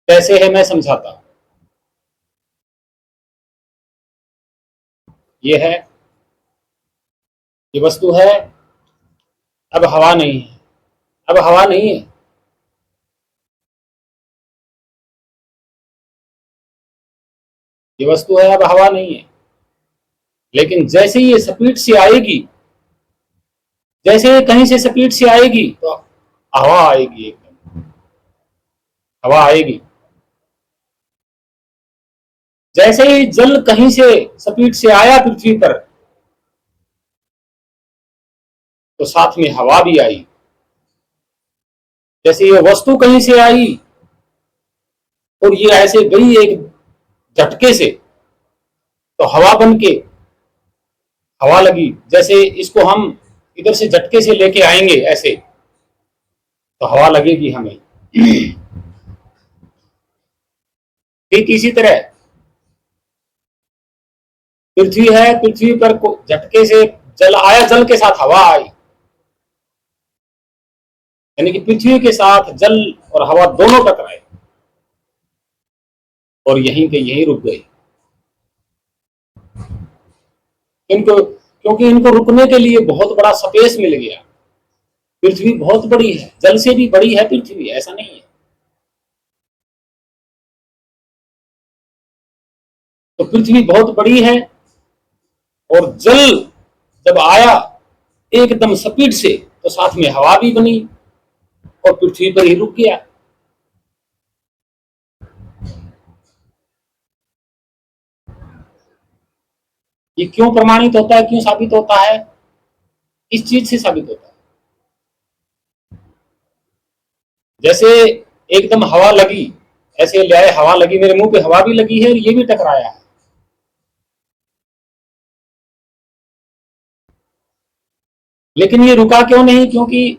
कैसे है मैं समझाता हूं। ये है, ये वस्तु है। अब हवा नहीं है, अब हवा नहीं है। ये वस्तु है, अब हवा नहीं है। लेकिन जैसे ही ये स्पीड से आएगी, जैसे ये कहीं से स्पीड से आएगी तो हवा आएगी, एकदम हवा आएगी। जैसे ही जल कहीं से स्पीड से आया पृथ्वी पर, तो साथ में हवा भी आई। जैसे ये वस्तु कहीं से आई और ये ऐसे गई एक झटके से, तो हवा बन के हवा लगी। जैसे इसको हम इधर से झटके से लेके आएंगे ऐसे, तो हवा लगेगी हमें। ठीक इसी तरह पृथ्वी है, पृथ्वी पर झटके से जल आया, जल के साथ हवा आई, यानी कि पृथ्वी के साथ जल और हवा दोनों टकराए और यहीं के यहीं रुक गए। इनको, क्योंकि इनको रुकने के लिए बहुत बड़ा स्पेस मिल गया। पृथ्वी बहुत बड़ी है, जल से भी बड़ी है पृथ्वी, ऐसा नहीं है। तो पृथ्वी बहुत बड़ी है और जल जब आया एकदम स्पीड से, तो साथ में हवा भी बनी और पृथ्वी पर ही रुक गया। ये क्यों प्रमाणित होता है, क्यों साबित होता है? इस चीज से साबित होता है, जैसे एकदम हवा लगी, ऐसे ले आए, हवा लगी, मेरे मुंह पे हवा भी लगी है और ये भी टकराया है। लेकिन ये रुका क्यों नहीं? क्योंकि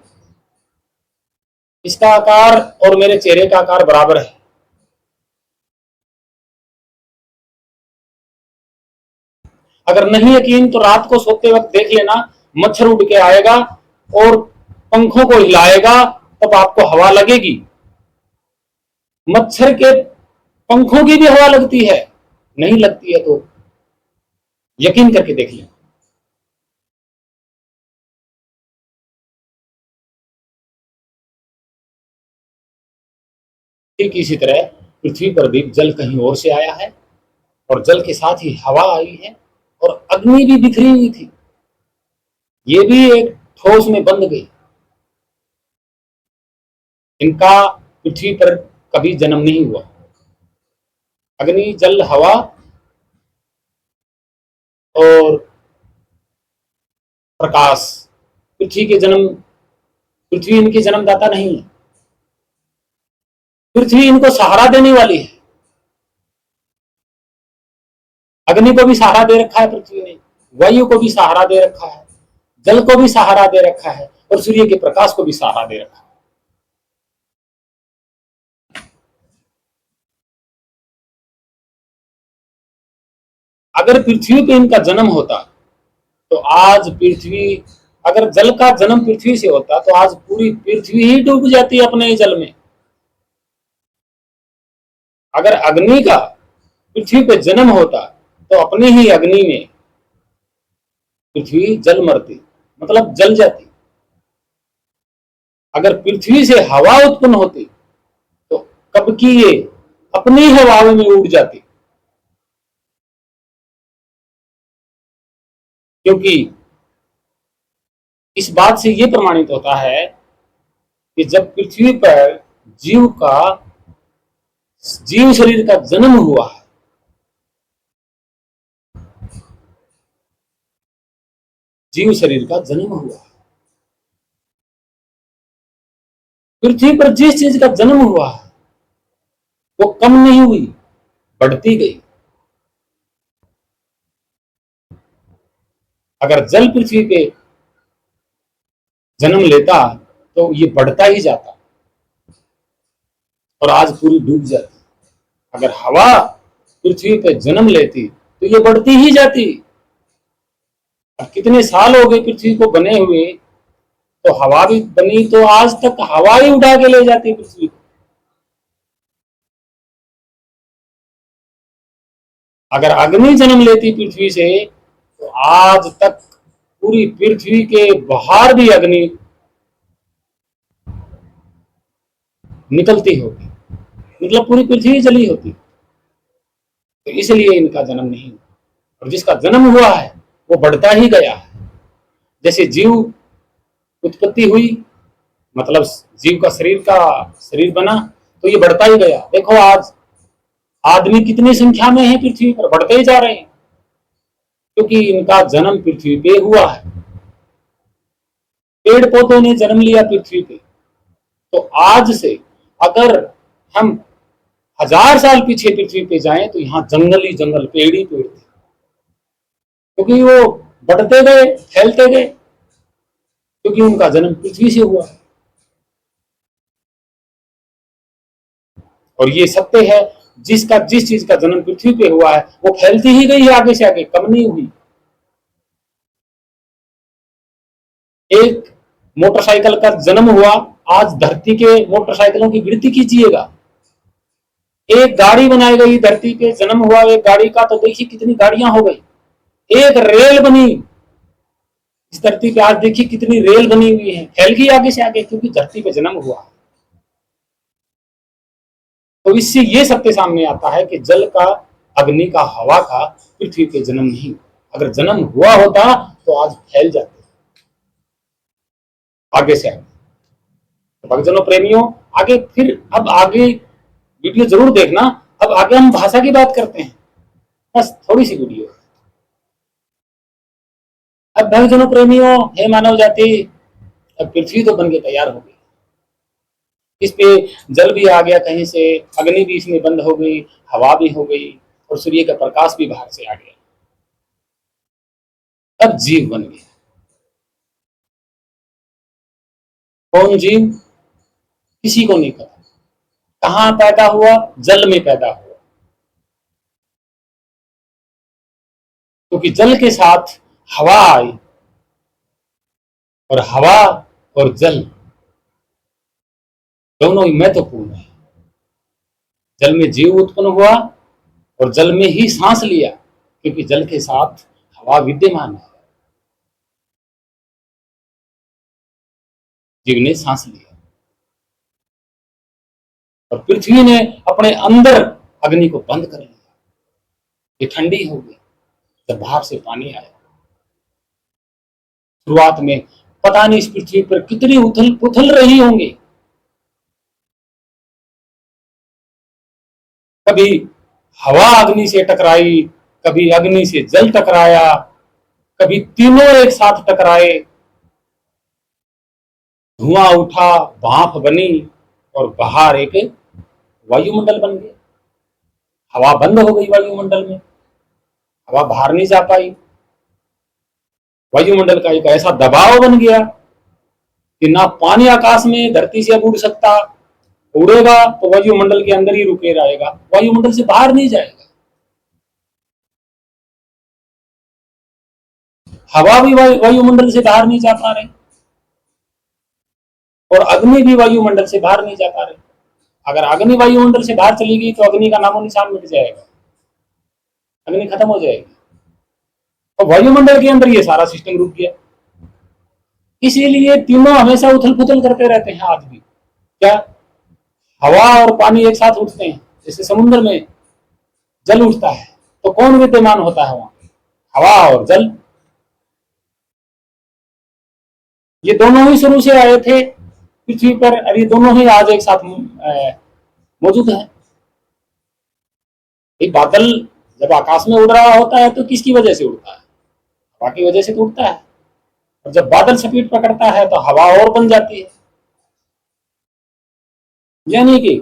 इसका आकार और मेरे चेहरे का आकार बराबर है। अगर नहीं यकीन तो रात को सोते वक्त देख लेना, मच्छर उड़ के आएगा और पंखों को हिलाएगा, तब आपको हवा लगेगी। मच्छर के पंखों की भी हवा लगती है? नहीं लगती है, तो यकीन करके देख लें। ठीक इसी तरह पृथ्वी पर भी जल कहीं और से आया है और जल के साथ ही हवा आई है और अग्नि भी बिखरी हुई थी, ये भी एक ठोस में बंध गई। इनका पृथ्वी पर कभी जन्म नहीं हुआ। अग्नि, जल, हवा और प्रकाश, पृथ्वी के जन्म, पृथ्वी इनकी जन्मदाता नहीं है। पृथ्वी इनको सहारा देने वाली है। अग्नि को भी सहारा दे रखा है पृथ्वी ने, वायु को भी सहारा दे रखा है, जल को भी सहारा दे रखा है और सूर्य के प्रकाश को भी सहारा दे रखा है। अगर पृथ्वी पे इनका जन्म होता तो आज पृथ्वी, अगर जल का जन्म पृथ्वी से होता तो आज पूरी पृथ्वी ही डूब जाती अपने ही जल में। अगर अग्नि का पृथ्वी पे जन्म होता तो अपनी ही अग्नि में पृथ्वी जल मरती, मतलब जल जाती। अगर पृथ्वी से हवा उत्पन्न होती तो कब की ये अपनी हवाओं में उड़ जाती, क्योंकि इस बात से यह प्रमाणित होता है कि जब पृथ्वी पर जीव का, जीव शरीर का जन्म हुआ है, जीव शरीर का जन्म हुआ है, पृथ्वी पर जिस चीज का जन्म हुआ है वो कम नहीं हुई, बढ़ती गई। अगर जल पृथ्वी पे जन्म लेता तो ये बढ़ता ही जाता और आज पूरी डूब जाती। अगर हवा पृथ्वी पे जन्म लेती तो ये बढ़ती ही जाती। अब कितने साल हो गए पृथ्वी को बने हुए, तो हवा भी बनी तो आज तक हवा ही उठा के ले जाती पृथ्वी को। अगर अग्नि जन्म लेती पृथ्वी से तो आज तक पूरी पृथ्वी के बाहर भी अग्नि निकलती होगी, मतलब पूरी पृथ्वी जली होती। तो इसलिए इनका जन्म नहीं हुआ, और जिसका जन्म हुआ है वो बढ़ता ही गया। जैसे जीव उत्पत्ति हुई, मतलब जीव का शरीर बना, तो ये बढ़ता ही गया। देखो आज आदमी कितनी संख्या में है पृथ्वी पर, बढ़ते ही जा रहे हैं, क्योंकि इनका जन्म पृथ्वी पे हुआ है। पेड़ पौधों ने जन्म लिया पृथ्वी पे। तो आज से अगर हम 1000 साल पीछे पृथ्वी पे जाएं तो यहाँ जंगल ही जंगल, पेड़ ही पेड़ थे, क्योंकि वो बढ़ते गए, फैलते गए, क्योंकि उनका जन्म पृथ्वी से हुआ। और ये सत्य है, जिस चीज का जन्म पृथ्वी पे हुआ है वो फैलती ही गई है, आगे से आगे, कम नहीं हुई। एक मोटरसाइकिल का जन्म हुआ, आज धरती के मोटरसाइकिलों की गिनती कीजिएगा। एक गाड़ी बनाई गई धरती पे, जन्म हुआ एक गाड़ी का, तो देखिए कितनी गाड़ियां हो गई। एक रेल बनी इस धरती पे, आज देखिए कितनी रेल बनी हुई है, फैल गई आगे से आगे, क्योंकि धरती पे जन्म हुआ। तो इससे ये सत्य सामने आता है कि जल का, अग्नि का, हवा का पृथ्वी पे जन्म नहीं हुआ। अगर जन्म हुआ होता तो आज फैल जाते आगे से आगे। तो भक्तजनों, प्रेमियों, आगे फिर अब आगे वीडियो जरूर देखना। अब आगे हम भाषा की बात करते हैं, बस थोड़ी सी वीडियो। अब भक्तजनों, प्रेमियों, हे मानव जाति, अब पृथ्वी तो बन के तैयार हो गई। इस पे जल भी आ गया कहीं से, अग्नि भी इसमें बंद हो गई, हवा भी हो गई, और सूर्य का प्रकाश भी बाहर से आ गया। अब जीव बन गया। कौन जीव? किसी को नहीं पता। कहां पैदा हुआ? जल में पैदा हुआ, क्योंकि जल के साथ हवा आई, और हवा और जल दोनों ही महत्वपूर्ण है। जल में जीव उत्पन्न हुआ और जल में ही सांस लिया, क्योंकि जल के साथ हवा विद्यमान है। जीव ने सांस लिया, और पृथ्वी ने अपने अंदर अग्नि को बंद कर लिया। ये ठंडी हो गई जब बाहर से पानी आया। शुरुआत में पता नहीं इस पृथ्वी पर कितनी उथल पुथल रही होंगी। कभी हवा अग्नि से टकराई, कभी अग्नि से जल टकराया, कभी तीनों एक साथ टकराए, धुआं उठा, भाप बनी, और बाहर एक वायुमंडल बन गया। हवा बंद हो गई वायुमंडल में, हवा बाहर नहीं जा पाई। वायुमंडल का एक ऐसा दबाव बन गया कि ना पानी आकाश में धरती से अब उड़ सकता, उड़ेगा तो वायुमंडल के अंदर ही रुके रहेगा, वायुमंडल से बाहर नहीं जाएगा। हवा भी वायुमंडल से बाहर नहीं जा पा रही, और अग्नि भी वायुमंडल से बाहर नहीं जा पा रही। अगर अग्नि वायुमंडल से बाहर चली गई तो अग्नि का नामो निशान मिट जाएगा, अग्नि खत्म हो जाएगी। और वायुमंडल के अंदर ये सारा सिस्टम रुक गया। इसीलिए तीनों हमेशा उथल पुथल करते रहते हैं आज भी। क्या? हवा और पानी एक साथ उठते हैं, जैसे समुद्र में जल उठता है, तो कौन विद्यमान होता है वहां? हवा और जल। ये दोनों ही शुरू से आए थे पृथ्वी पर, और ये दोनों ही आज एक साथ मौजूद है। ये बादल जब आकाश में उड़ रहा होता है तो किसकी वजह से उड़ता है? हवा की वजह से तो उड़ता है। और जब बादल स्पीड पकड़ता है तो हवा और बन जाती है। यानी कि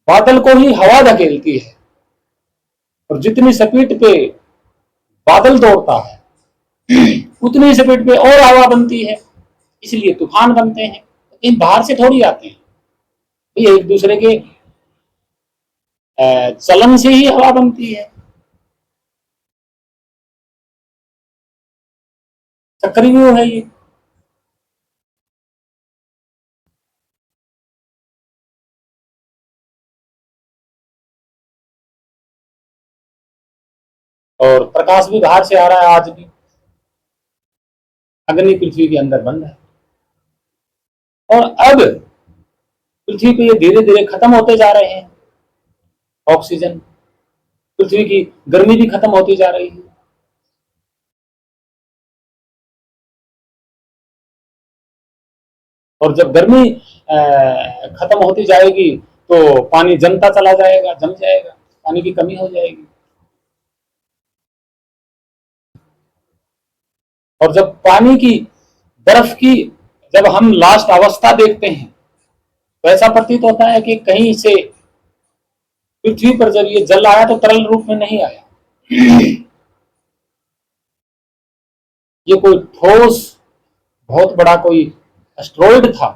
बादल को ही हवा धकेलती है, और जितनी स्पीड पे बादल दौड़ता है उतनी स्पीड पे और हवा बनती है, इसलिए तूफान बनते हैं। लेकिन बाहर से थोड़ी आते हैं, ये एक दूसरे के चलन से ही हवा बनती है। चक्रव्यूह है ये। और प्रकाश भी बाहर से आ रहा है आज भी। अग्नि पृथ्वी के अंदर बंद है, और अब पृथ्वी पे ये धीरे धीरे खत्म होते जा रहे हैं। ऑक्सीजन, पृथ्वी की गर्मी भी खत्म होती जा रही है। और जब गर्मी खत्म होती जाएगी तो पानी जमता चला जाएगा, जम जाएगा, पानी की कमी हो जाएगी। और जब पानी की, बर्फ की जब हम लास्ट अवस्था देखते हैं तो ऐसा प्रतीत होता है कि कहीं से पृथ्वी पर जब ये जल आया तो तरल रूप में नहीं आया। ये कोई ठोस बहुत बड़ा कोई एस्ट्रॉइड था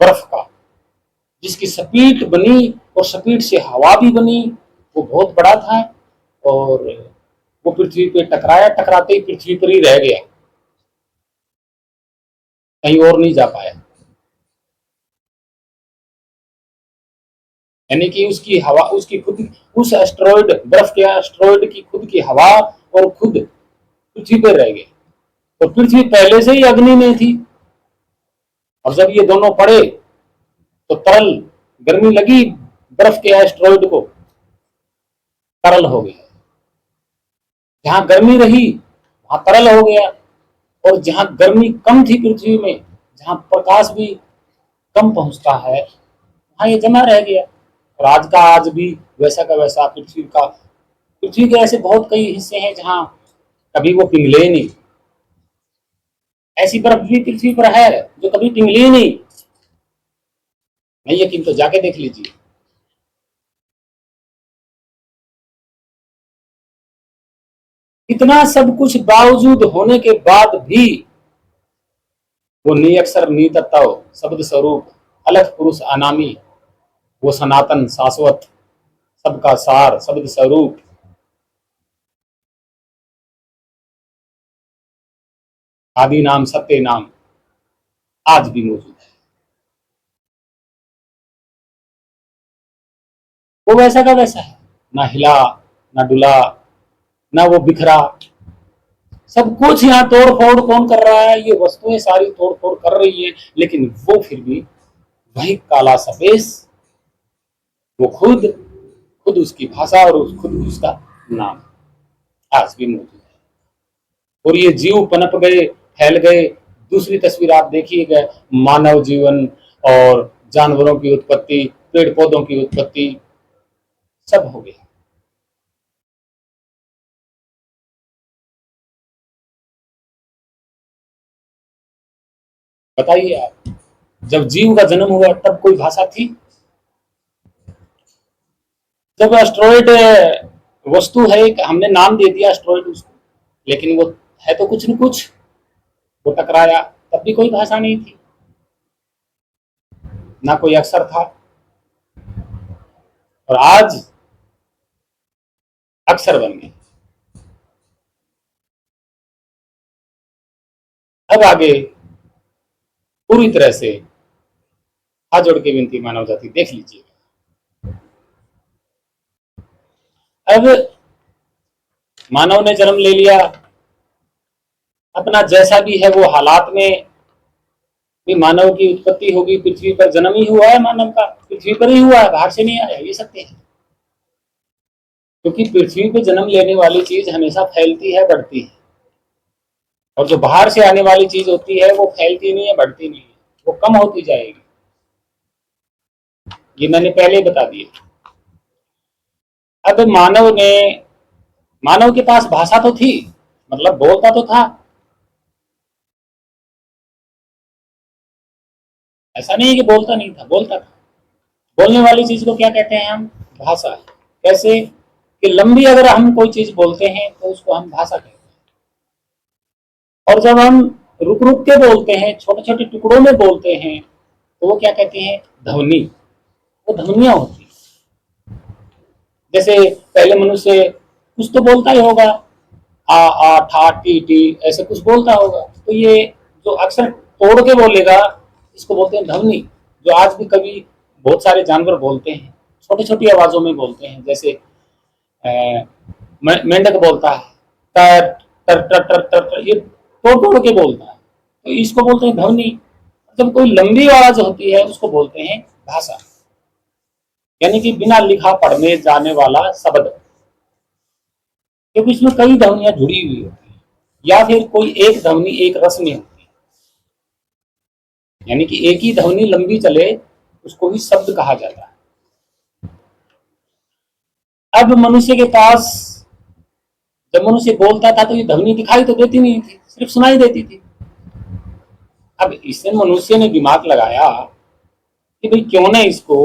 बर्फ का, जिसकी स्पीड बनी और स्पीड से हवा भी बनी, वो बहुत बड़ा था और वो पृथ्वी पे टकराया, टकराते ही पृथ्वी पर ही रह गया, कहीं और नहीं जा पाया। यानी कि उसकी हवा, उसकी खुद, उस एस्ट्रॉइड, बर्फ के एस्ट्रॉइड की खुद की हवा और खुद पृथ्वी पर रह गए। तो पृथ्वी पहले से ही अग्नि में थी और जब ये दोनों पड़े तो तरल, गर्मी लगी बर्फ के एस्ट्रॉइड को, तरल हो गया। जहां गर्मी रही वहां तरल हो गया, और जहां गर्मी कम थी पृथ्वी में, जहां प्रकाश भी कम पहुंचता है, वहां ये जमा रह गया। और आज का आज भी वैसा का वैसा पृथ्वी के ऐसे बहुत कई हिस्से हैं जहां कभी वो पिघले नहीं। ऐसी बर्फ भी पृथ्वी पर है जो कभी पिघली नहीं यकीन तो जाके देख लीजिए। इतना सब कुछ बावजूद होने के बाद भी वो निअक्षर नितत्व शब्द स्वरूप अलख पुरुष अनामी, वो सनातन शाश्वत सबका सार शब्द स्वरूप आदि नाम सत्य नाम आज भी मौजूद है। वो वैसा का वैसा है, ना हिला, ना डुला, ना वो बिखरा। सब कुछ यहाँ तोड़ फोड़ कौन कर रहा है? ये वस्तुएं सारी तोड़ फोड़ कर रही है, लेकिन वो फिर भी वही काला सफेद, वो खुद खुद उसकी भाषा और खुद उसका नाम आज भी मौजूद है। और ये जीव पनप गए, फैल गए। दूसरी तस्वीर आप देखिएगा, मानव जीवन और जानवरों की उत्पत्ति, पेड़ पौधों की उत्पत्ति, सब हो गया। बताइए आप, जब जीव का जन्म हुआ तब कोई भाषा थी? जब एस्ट्रॉइड वस्तु है, हमने नाम दे दिया एस्ट्रॉइड उसको, लेकिन वो है तो कुछ न कुछ, वो टकराया तब भी कोई भाषा नहीं थी, ना कोई अक्षर था। और आज अक्षर बन गए। अब आगे पूरी तरह से हाथ जोड़ के विनती मानव जाति, देख लीजिए। अब मानव ने जन्म ले लिया, अपना जैसा भी है वो हालात में भी मानव की उत्पत्ति होगी। पृथ्वी पर जन्म ही हुआ है मानव का, पृथ्वी पर ही हुआ है, बाहर से नहीं आया, ये सत्य है। क्योंकि पृथ्वी पे जन्म लेने वाली चीज हमेशा फैलती है, बढ़ती है, और जो बाहर से आने वाली चीज होती है वो फैलती नहीं है, बढ़ती नहीं है, वो कम होती जाएगी। ये मैंने पहले ही बता दिया। अब मानव के पास भाषा तो थी, मतलब बोलता तो था। ऐसा नहीं है कि बोलता नहीं था, बोलता था। बोलने वाली चीज को क्या कहते हैं हम? भाषा। कैसे कि लंबी अगर हम कोई चीज बोलते हैं तो उसको हम भाषा कहते हैं, और जब हम रुक रुक के बोलते हैं, छोटे छोटे टुकड़ों में बोलते हैं, तो वो क्या कहते हैं? ध्वनि। वो ध्वनियां होती हैं। जैसे पहले मनुष्य कुछ तो बोलता ही होगा, आ ठा टी टी, ऐसे कुछ बोलता होगा। तो ये जो अक्सर तोड़ के बोलेगा, इसको बोलते हैं ध्वनि। जो आज भी कभी बहुत सारे जानवर बोलते हैं, छोटी छोटी आवाजों में बोलते हैं। जैसे मेंढक बोलता है टर टर टर टर टर, टर, ये तोड़ तोड़ के बोलता है, तो इसको बोलते हैं ध्वनि। जब कोई लंबी आवाज होती है उसको बोलते हैं भाषा, यानी कि बिना लिखा पढ़ने जाने वाला शब्द, क्योंकि इसमें कई ध्वनियां जुड़ी हुई होती है, या फिर कोई एक ध्वनि एक रस में होती है। यानी कि एक ही ध्वनि लंबी चले उसको भी शब्द कहा जाता है। अब मनुष्य के पास जब मनुष्य बोलता था तो ये ध्वनि दिखाई तो देती नहीं थी, सिर्फ सुनाई देती थी। अब इससे मनुष्य ने दिमाग लगाया कि भाई क्यों ना इसको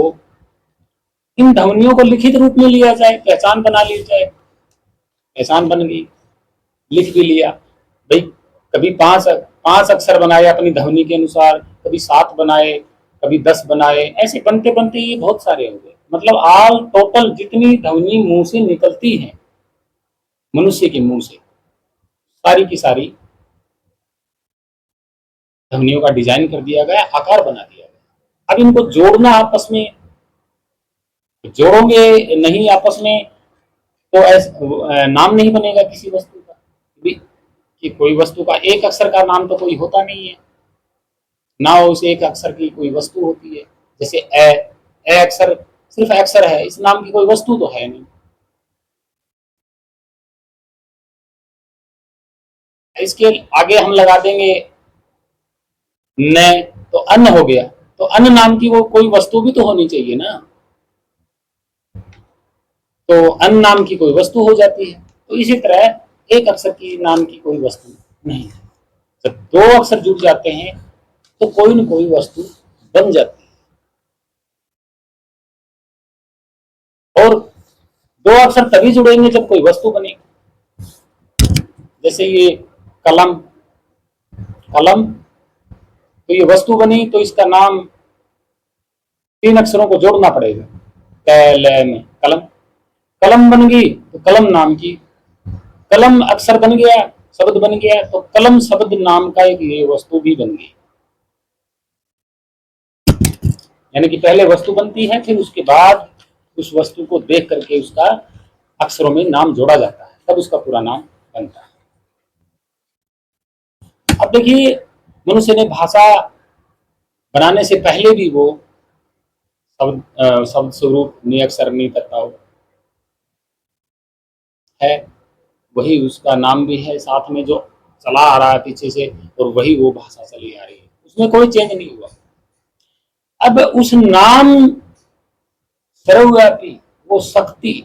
इन ध्वनियों को लिखित रूप में लिया जाए, पहचान बना ली जाए। पहचान बन गई, लिख भी लिया भाई। कभी पांच पांच अक्षर बनाए अपनी ध्वनि के अनुसार, कभी 7 बनाए, कभी 10 बनाए, ऐसे बनते बनते ये बहुत सारे हो गए। मतलब ऑल टोटल जितनी ध्वनि मुंह से निकलती है मनुष्य के मुंह से, सारी की सारी ध्वनियों का डिजाइन कर दिया गया, आकार बना दिया गया। अब इनको जोड़ना आपस में, जोड़ोगे नहीं आपस में तो नाम नहीं बनेगा किसी वस्तु का भी। कि कोई वस्तु का एक अक्षर का नाम तो कोई होता नहीं है, ना उस एक अक्षर की कोई वस्तु होती है। जैसे ए अक्षर सिर्फ अक्षर है, इस नाम की कोई वस्तु तो है नहीं। इसके आगे हम लगा देंगे न, तो अन्न हो गया। तो अन्न नाम की वो कोई वस्तु भी तो होनी चाहिए ना, तो अन्न नाम की कोई वस्तु हो जाती है। तो इसी तरह एक अक्षर की नाम की कोई वस्तु नहीं है। जब दो अक्षर जुड़ जाते हैं तो कोई न कोई वस्तु बन जाती है। और दो अक्षर तभी जुड़ेंगे जब कोई वस्तु बनेगी। जैसे ये कलम, कलम तो ये वस्तु बनी तो इसका नाम 3 अक्षरों को जोड़ना पड़ेगा। कलम, कलम, कलम बन गई तो कलम नाम की, कलम अक्षर बन गया, शब्द बन गया, तो कलम शब्द नाम का एक ये वस्तु भी बन गई। यानी कि पहले वस्तु बनती है, फिर उसके बाद उस वस्तु को देख करके उसका अक्षरों में नाम जोड़ा जाता है, तब उसका पूरा नाम बनता है। अब देखिए, मनुष्य ने भाषा बनाने से पहले भी वो शब्द स्वरूप निअक्षर नितत्ता है, वही उसका नाम भी है साथ में जो चला आ रहा है पीछे से, और वही वो भाषा चली आ रही है, उसमें कोई चेंज नहीं हुआ। अब उस नाम सर्वव्यापी वो शक्ति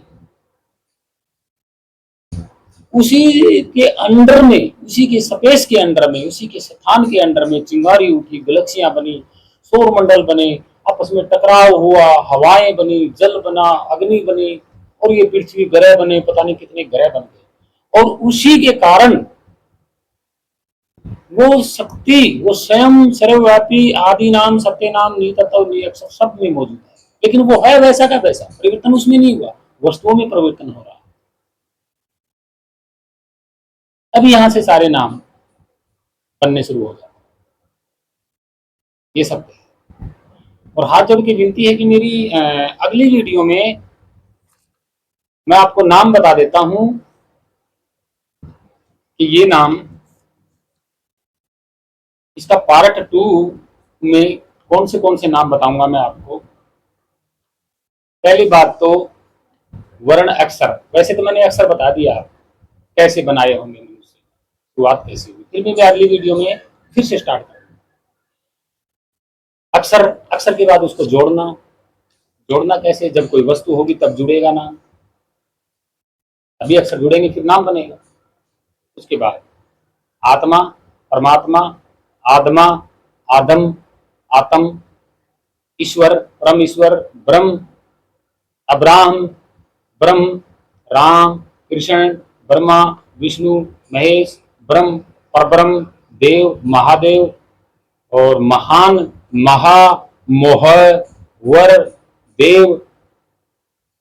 उसी के अंडर में, उसी के स्पेस के अंडर में, उसी के स्थान के अंडर में चिंगारी उठी, गैलेक्सियां बनी, सौर मंडल बने, आपस में टकराव हुआ, हवाएं बनी, जल बना, अग्नि बनी, और ये पृथ्वी ग्रह बने, पता नहीं कितने ग्रह बन गए। और उसी के कारण वो शक्ति, वो स्वयं सर्वव्यापी आदि नाम सत्य नाम नितत्व निअक्षर सब में मौजूद है। लेकिन वो है वैसा का वैसा, परिवर्तन उसमें नहीं हुआ, वस्तुओं में परिवर्तन हो रहा है। अब यहां से सारे नाम बनने शुरू हो जाते, ये सब है। और हाथ जोड़ के विनती है कि मेरी अगली वीडियो में मैं आपको नाम बता देता हूं कि ये नाम, इसका पार्ट 2 में कौन से नाम बताऊंगा मैं आपको। पहली बात तो वर्ण अक्षर, वैसे तो मैंने अक्षर बता दिया कैसे बनाए होंगे मनुष्य, शुरुआत कैसे हुई, फिर भी मैं अगली वीडियो में फिर से स्टार्ट करूंगा। अक्षर, अक्षर के बाद उसको जोड़ना, जोड़ना कैसे, जब कोई वस्तु होगी तब जुड़ेगा नाम, अभी अक्षर जुड़ेंगे फिर नाम बनेगा। उसके बाद आत्मा, परमात्मा, आत्मा, आदम, आत्म, ईश्वर, परम ईश्वर, ब्रह्म, अब्राहम, ब्रह्म, राम, कृष्ण, ब्रह्मा, विष्णु, महेश, ब्रह्म, परब्रह्म, देव, महादेव, और महान, महा, मोह, वर, देव,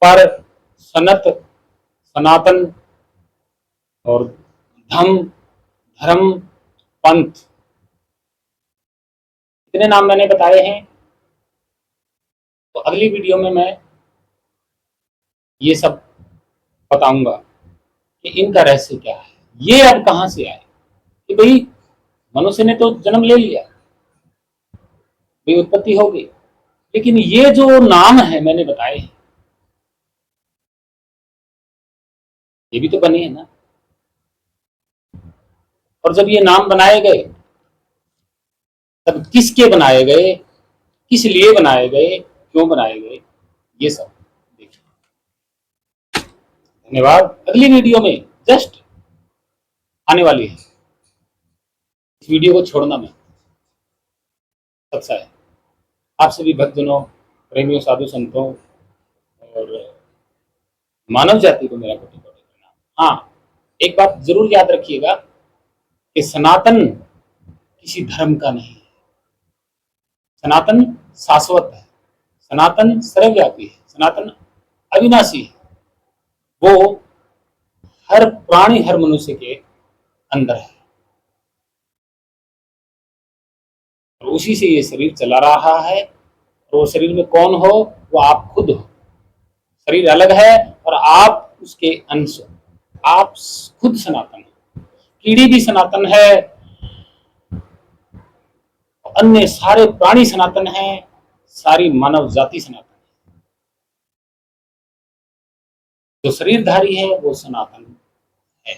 पर, सनत, सनातन, और धम, धर्म, पंथ। इतने नाम मैंने बताए हैं। तो अगली वीडियो में मैं ये सब बताऊंगा कि इनका रहस्य क्या है, ये अब कहां से आए। कि भाई मनुष्य ने तो जन्म ले लिया, भाई उत्पत्ति हो गई, लेकिन ये जो नाम है मैंने बताए हैं, ये भी तो बने हैं ना। और जब ये नाम बनाए गए सब किसके बनाए गए, किस लिए बनाए गए, क्यों बनाए गए, ये सब देखिए। धन्यवाद। अगली वीडियो में जस्ट आने वाली है, इस वीडियो को छोड़ना मत। सच्चा है। आप सभी भक्तजनों, प्रेमियों, साधु संतों और मानव जाति को मेरा कोटि कोटि प्रणाम। हाँ, एक बात जरूर याद रखिएगा कि सनातन किसी धर्म का नहीं है। सनातन शाश्वत है, सनातन सर्वव्यापी है, सनातन अविनाशी है। वो हर प्राणी, हर मनुष्य के अंदर है और उसी से ये शरीर चला रहा है। और वो शरीर में कौन हो? वो आप खुद हो। शरीर अलग है और आप उसके अंश हो। आप खुद सनातन हो। कीड़ी भी सनातन है, अन्य सारे प्राणी सनातन हैं, सारी मानव जाति सनातन है। जो शरीरधारी है वो सनातन है,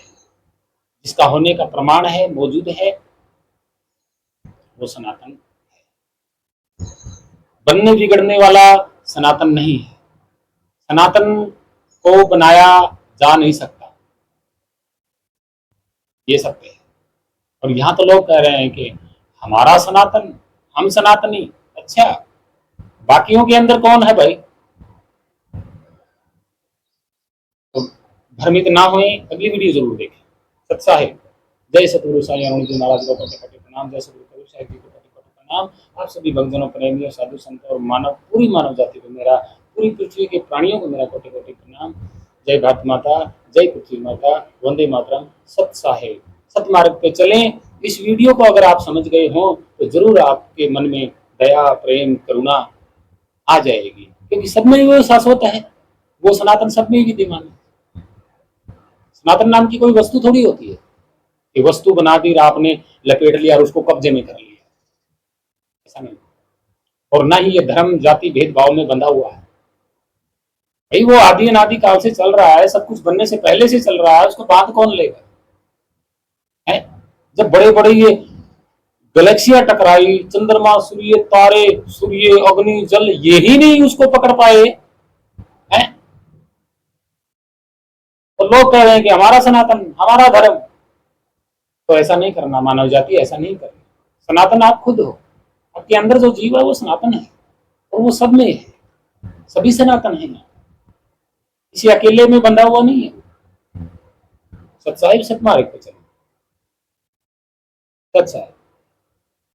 जिसका होने का प्रमाण है, मौजूद है, वो सनातन है। बनने बिगड़ने वाला सनातन नहीं है। सनातन को बनाया जा नहीं सकता, ये सत्य है। और यहाँ तो लोग कह रहे हैं कि हमारा सनातन, हम सनातनी। अच्छा, बाकियों के अंदर कौन है भाई? तो भ्रमित ना होए, अगली वीडियो जरूर देखें। सत्सा है। जय सतगुरु साईं अरुण जी महाराज को कोटि कोटि प्रणाम। जय सतगुरु कबीर साहिब जी को कोटि कोटि प्रणाम। आप सभी भक्तजनों, प्रेमियों, साधु संतों और मानव, पूरी मानव जाति को मेरा, पूरी पृथ्वी के प्राणियों को मेरा कोटि कोटि प्रणाम। जय भारत माता, जय पृथ्वी माता, वंदे मातरम। सत्सा है। सतमार्ग पे चलें। इस वीडियो को अगर आप समझ गए हो तो जरूर आपके मन में दया, प्रेम, करुणा आ जाएगी, क्योंकि सब में वो शाश्वत है, वो सनातन सब में विद्यमान है। सनातन नाम की कोई वस्तु थोड़ी होती है कि वस्तु बना दी, आपने लपेट लिया और उसको कब्जे में कर लिया, ऐसा नहीं। और ना ही ये धर्म, जाति, भेदभाव में बंधा हुआ है। भाई वो आदि अनादि काल से चल रहा है, सब कुछ बनने से पहले से चल रहा है, उसको बांध कौन लेगा? है? जब बड़े बड़े ये गैलेक्सियां टकराई, चंद्रमा, सूर्य, तारे, सूर्य, अग्नि, जल, ये ही नहीं उसको पकड़ पाए हैं। तो लोग कह रहे हैं कि हमारा सनातन, हमारा धर्म। तो ऐसा नहीं करना, मानव जाति ऐसा नहीं करना। सनातन आप खुद हो। आपके अंदर जो जीव है वो सनातन है और वो सब में है। सभी सनातन है, किसी अकेले में बंधा हुआ नहीं है। सत्साई सतमार्ग पे चले। सच्चा है।